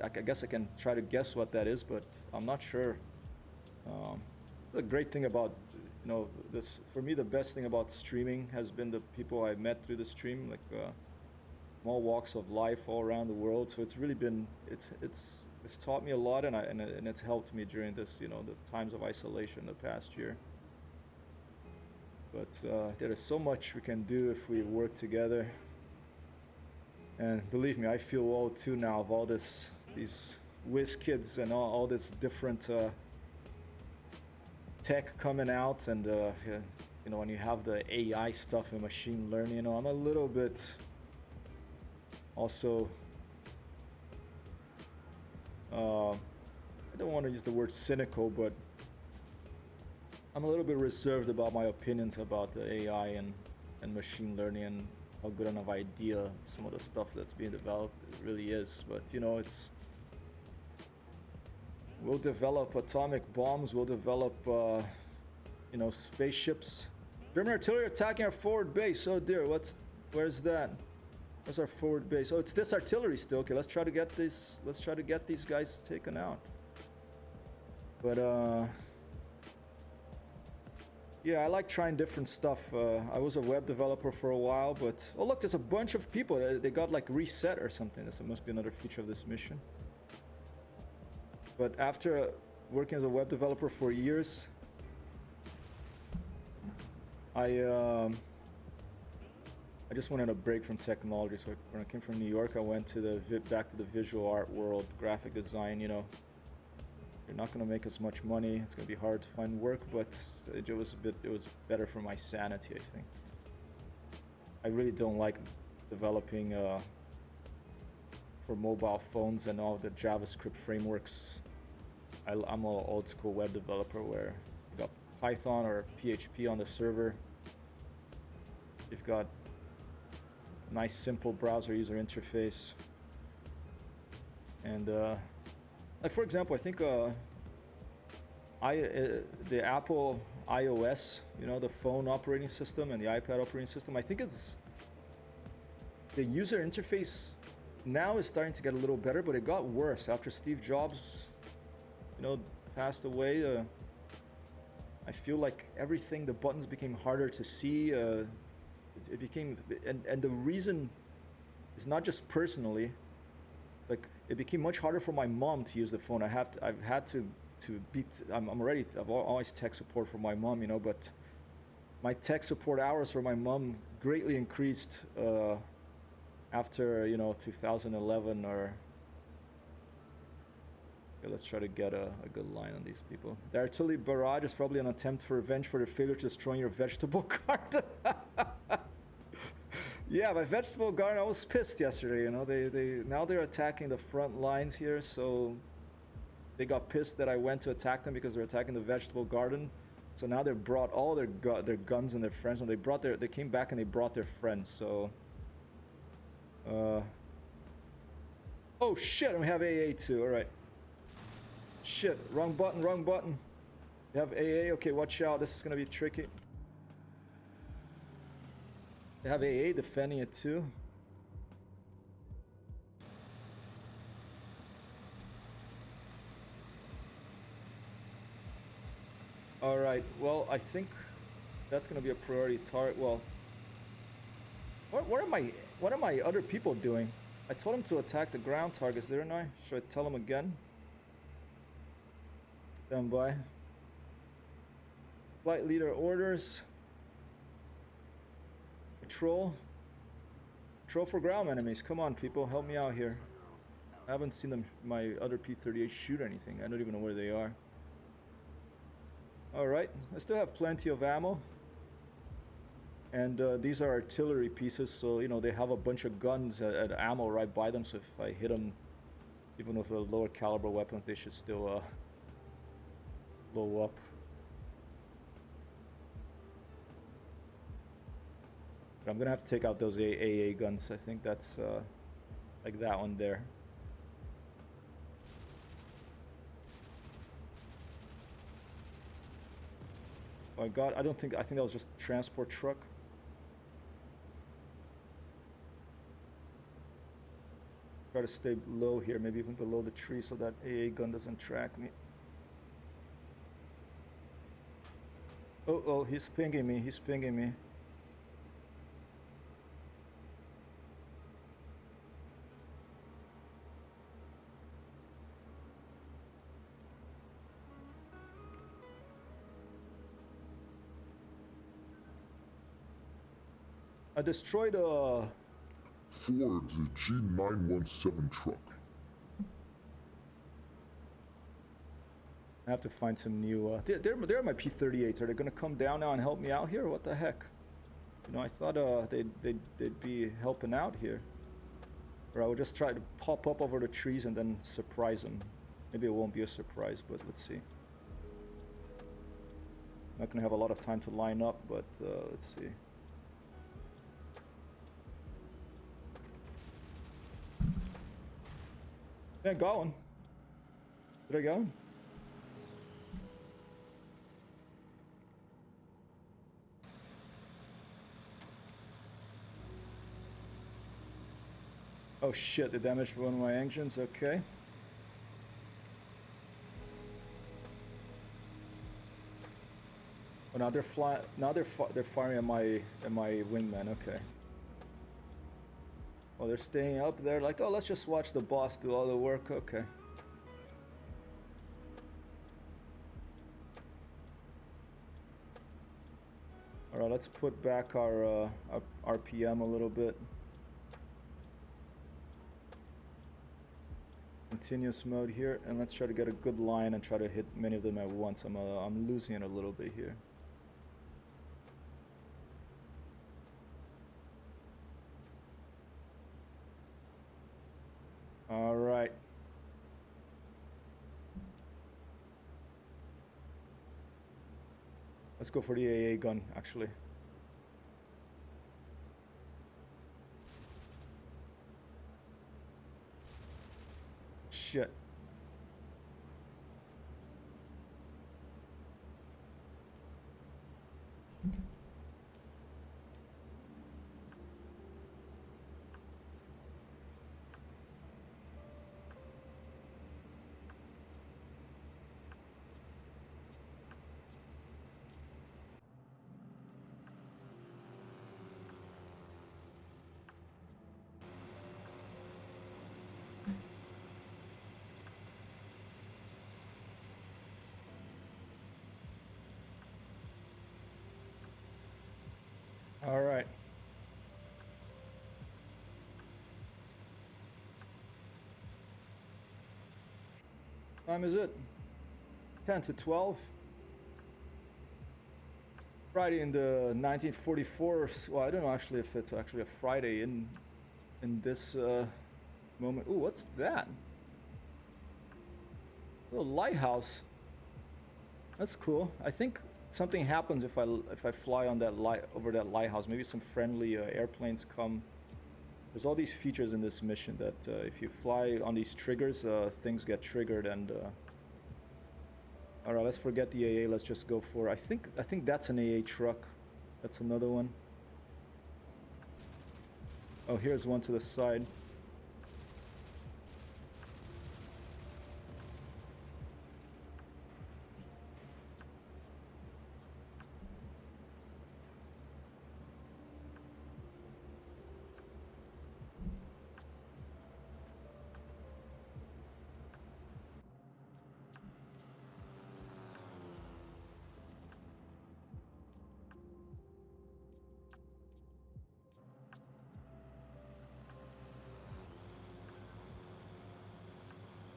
A: I guess I can try to guess what that is, but I'm not sure. the great thing about, you know, this, for me, the best thing about streaming has been the people I met through the stream, like from all walks of life all around the world. So it's really been, it's taught me a lot, and it's helped me during this, you know, the times of isolation the past year. But there is so much we can do if we work together. And believe me, I feel all too now of all these whiz kids and all this different tech coming out, and you know, when you have the AI stuff and machine learning, you know, I'm a little bit also I don't want to use the word cynical, but I'm a little bit reserved about my opinions about the AI and machine learning, and how good of an idea some of the stuff that's being developed really is. But you know, we'll develop atomic bombs, we'll develop you know, spaceships. German artillery attacking our forward base. Oh dear, where's that? Where's our forward base? Oh, it's this artillery still. Okay, let's try to get these guys taken out. But yeah, I like trying different stuff. I was a web developer for a while, but oh look, there's a bunch of people. They got like reset or something. This must be another feature of this mission. But after working as a web developer for years, I just wanted a break from technology. So when I came from New York, I went to back to the visual art world, graphic design. You know, you're not gonna make as much money. It's gonna be hard to find work, but it was better for my sanity, I think. I really don't like developing for mobile phones and all the JavaScript frameworks. I'm an old school web developer where you got Python or PHP on the server. You've got nice simple browser user interface, and like for example, I think the Apple iOS, you know, the phone operating system and the iPad operating system, I think the user interface now is starting to get a little better, but it got worse after Steve Jobs, you know, passed away. I feel like everything, the buttons became harder to see. It became, and the reason is not just personally, like it became much harder for my mom to use the phone. I've had to beat. I'm always tech support for my mom, you know, but my tech support hours for my mom greatly increased after, you know, 2011 or. Okay, let's try to get a good line on these people. The artillery barrage is probably an attempt for revenge for their failure to destroy your vegetable garden. Yeah, my vegetable garden, I was pissed yesterday, you know. Now they're attacking the front lines here, so they got pissed that I went to attack them because they're attacking the vegetable garden. So now they brought all their guns and their friends, and they came back and they brought their friends. So oh shit, and we have AA too. All right. Shit, wrong button. We have AA. Okay, watch out. This is gonna be tricky. They have AA defending it too. All right. Well, I think that's gonna be a priority target. Well, what are my other people doing? I told them to attack the ground targets, didn't I? Should I tell them again? Stand by. Flight leader orders. Patrol for ground enemies. Come on, people, help me out here. I haven't seen them, my other P-38 shoot anything. I don't even know where they are. All right, I still have plenty of ammo, and these are artillery pieces, so you know they have a bunch of guns and ammo right by them. So if I hit them, even with the lower caliber weapons, they should still blow up. But I'm gonna have to take out those AA guns. I think that's like that one there. Oh my god, I think that was just a transport truck. Try to stay low here, maybe even below the tree so that AA gun doesn't track me. Oh, he's pinging me. He's pinging me. I destroyed a...
C: Ford, the G917 truck.
A: I have to find some new... They're my P-38s. Are they gonna come down now and help me out here? What the heck? You know, I thought they'd be helping out here. Or I would just try to pop up over the trees and then surprise them. Maybe it won't be a surprise, but let's see. Not gonna have a lot of time to line up, but let's see. Yeah, going. Did I go? Oh shit, they damaged one of my engines, okay. Oh, now they're flying. Now they're firing at my wingman, okay. Oh, they're staying up there like, oh, let's just watch the boss do all the work, okay. Alright, let's put back our RPM a little bit. Continuous mode here, and let's try to get a good line and try to hit many of them at once. I'm losing it a little bit here. All right. Let's go for the AA gun, actually. Shit. All right. Time is it? 10 to 12. Friday in the 1944. Well, I don't know actually if it's actually a Friday in this moment. Ooh, what's that? A little lighthouse. That's cool. I think something happens if I fly on that over that lighthouse. Maybe some friendly airplanes come. There's all these features in this mission that if you fly on these triggers, things get triggered. And all right, let's forget the AA. Let's just go for. I think that's an AA truck. That's another one. Oh, here's one to the side.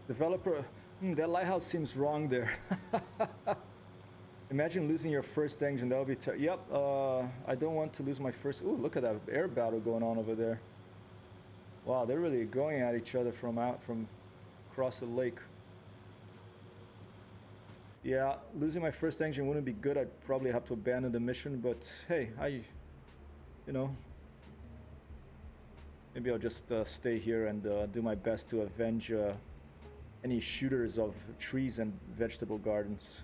A: Developer, that lighthouse seems wrong there. Imagine losing your first engine. That would be yep. I don't want to lose my first. Ooh, look at that air battle going on over there. Wow, they're really going at each other from across the lake. Yeah, losing my first engine wouldn't be good. I'd probably have to abandon the mission. But hey, you know, maybe I'll just stay here and do my best to avenge any shooters of trees and vegetable gardens.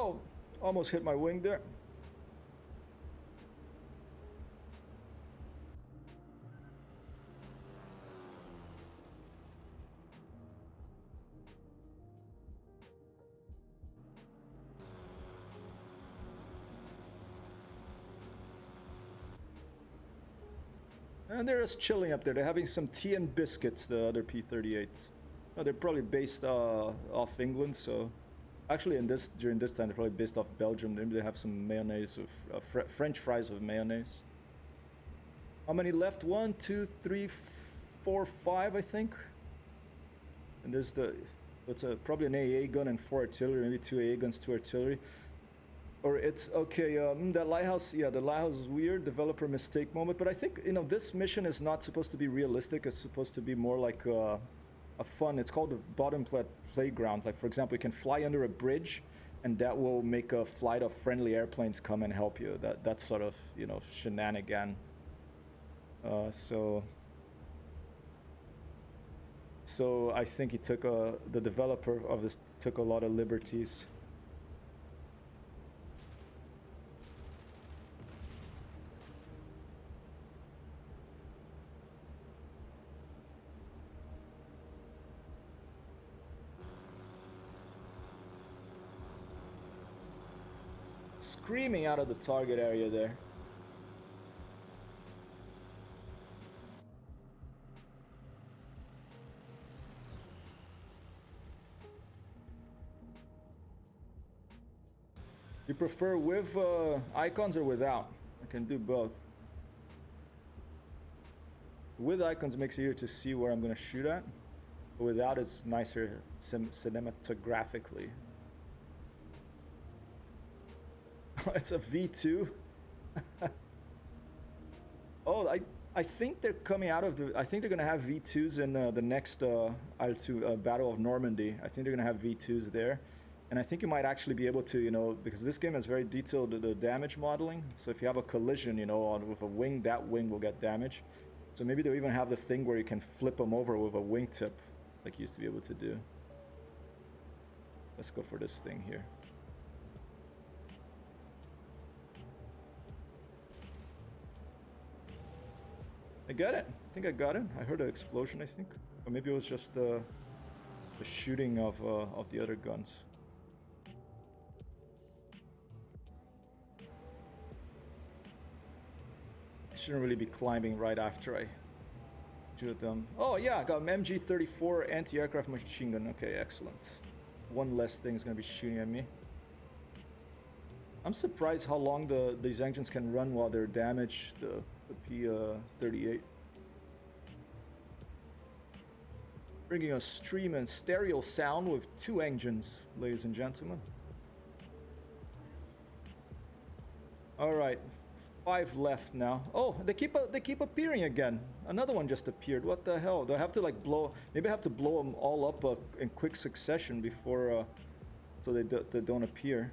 A: Oh, almost hit my wing there. And they're just chilling up there. They're having some tea and biscuits, the other P-38s. No, they're probably based off England, so... Actually, during this time, they're probably based off Belgium. Maybe they have some mayonnaise of... French fries with mayonnaise. How many left? 1, 2, 3, 4, 5, I think. And there's the... It's probably an AA gun and 4 artillery. Maybe 2 AA guns, 2 artillery. Or it's okay, that lighthouse, yeah, the lighthouse is weird, developer mistake moment, but I think, you know, this mission is not supposed to be realistic, it's supposed to be more like a fun, it's called the Boddenplatte Playground. Like, for example, you can fly under a bridge, and that will make a flight of friendly airplanes come and help you. That's sort of, you know, shenanigan. So I think he took, the developer of this took a lot of liberties. Screaming out of the target area there. You prefer with icons or without? I can do both. With icons makes it easier to see where I'm going to shoot at. But without it's nicer cinematographically. It's a V2. Oh, I think they're coming out of the... I think they're going to have V2s in the next Battle of Normandy. I think they're going to have V2s there. And I think you might actually be able to, you know, because this game is very detailed, the damage modeling. So if you have a collision, you know, with a wing, that wing will get damaged. So maybe they'll even have the thing where you can flip them over with a wingtip, like you used to be able to do. Let's go for this thing here. I got it. I think I got it. I heard an explosion, I think. Or maybe it was just the shooting of the other guns. I shouldn't really be climbing right after I shoot them. Oh yeah, I got an MG-34 anti-aircraft machine gun. Okay, excellent. One less thing is going to be shooting at me. I'm surprised how long these engines can run while they're damaged. The P-38. Bringing a stream and stereo sound with 2 engines, ladies and gentlemen. All right, 5 left now. Oh, they keep appearing again. Another one just appeared. What the hell? Do I have to like blow? Maybe I have to blow them all up in quick succession before, so they don't appear.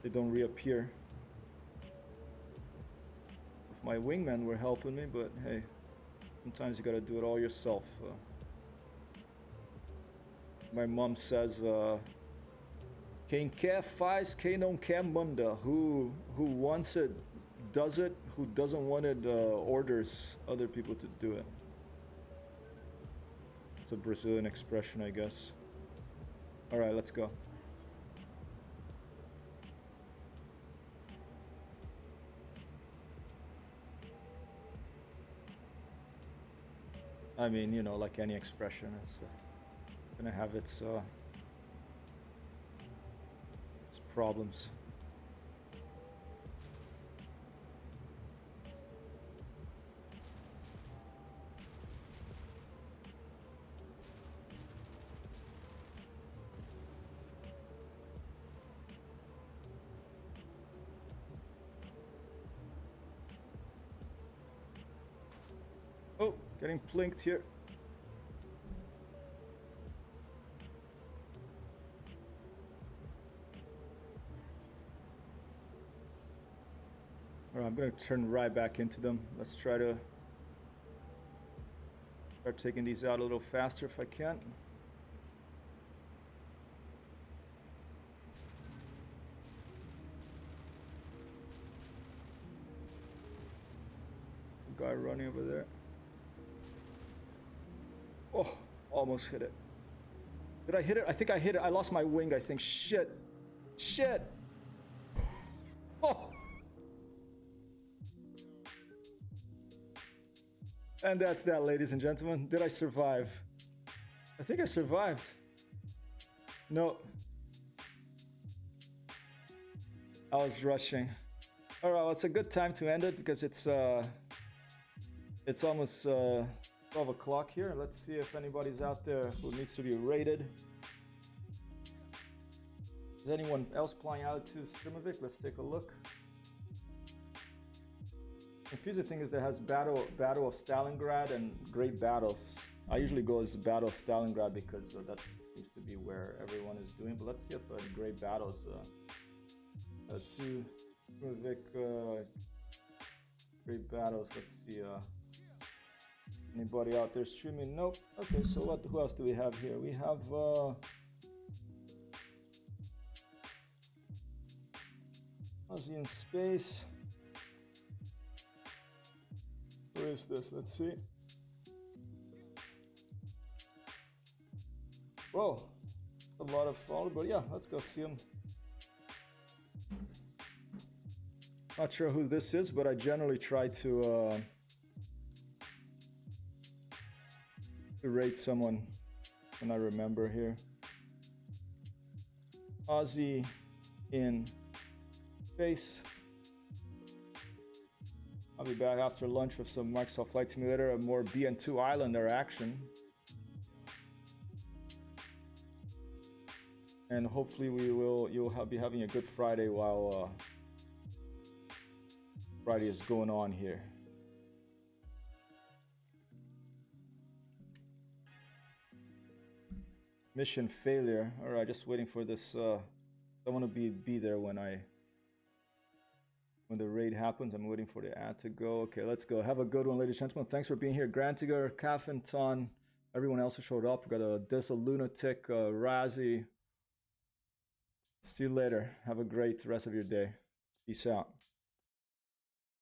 A: They don't reappear. If my wingmen were helping me, but hey, sometimes you gotta do it all yourself. My mom says, quem quer faz, quem não quer manda. Who wants it does it, who doesn't want it orders other people to do it. It's a Brazilian expression, I guess. Alright, let's go. I mean, you know, like any expression, it's gonna have its problems. Oh, getting plinked here. Alright, I'm gonna turn right back into them. Let's try to start taking these out a little faster if I can. guy running over there. Oh, almost hit it. Did I hit it? I think I hit it. I lost my wing, I think. Shit. Shit. Oh. And that's that, ladies and gentlemen. Did I survive? I think I survived. No. I was rushing. All right, well, it's a good time to end it because it's almost 12 o'clock here. Let's see if anybody's out there who needs to be rated. Is anyone else flying out to Sturmovik? Let's take a look. Confusing thing is there has Battle of Stalingrad and Great Battles. I usually go as Battle of Stalingrad because that seems to be where everyone is doing. But let's see if Great Battles to Sturmovik, Great Battles. Let's see. Anybody out there streaming? Nope. Okay, so what? Who else do we have here? We have Aussie in space. Where is this? Let's see. Whoa, a lot of follow, but yeah, let's go see him. Not sure who this is, but I generally try to rate someone when I remember here. Aussie in space. I'll be back after lunch with some Microsoft Flight Simulator and more BN2 Islander action. And hopefully you'll be having a good Friday while Friday is going on here. Mission failure. All right, just waiting for this. I want to be there when the raid happens. I'm waiting for the ad to go. Okay, let's go. Have a good one, ladies and gentlemen. Thanks for being here. Grantiger, Kaffinton, everyone else who showed up. We got a Dizzle Lunatic, Razzie. See you later. Have a great rest of your day. Peace out.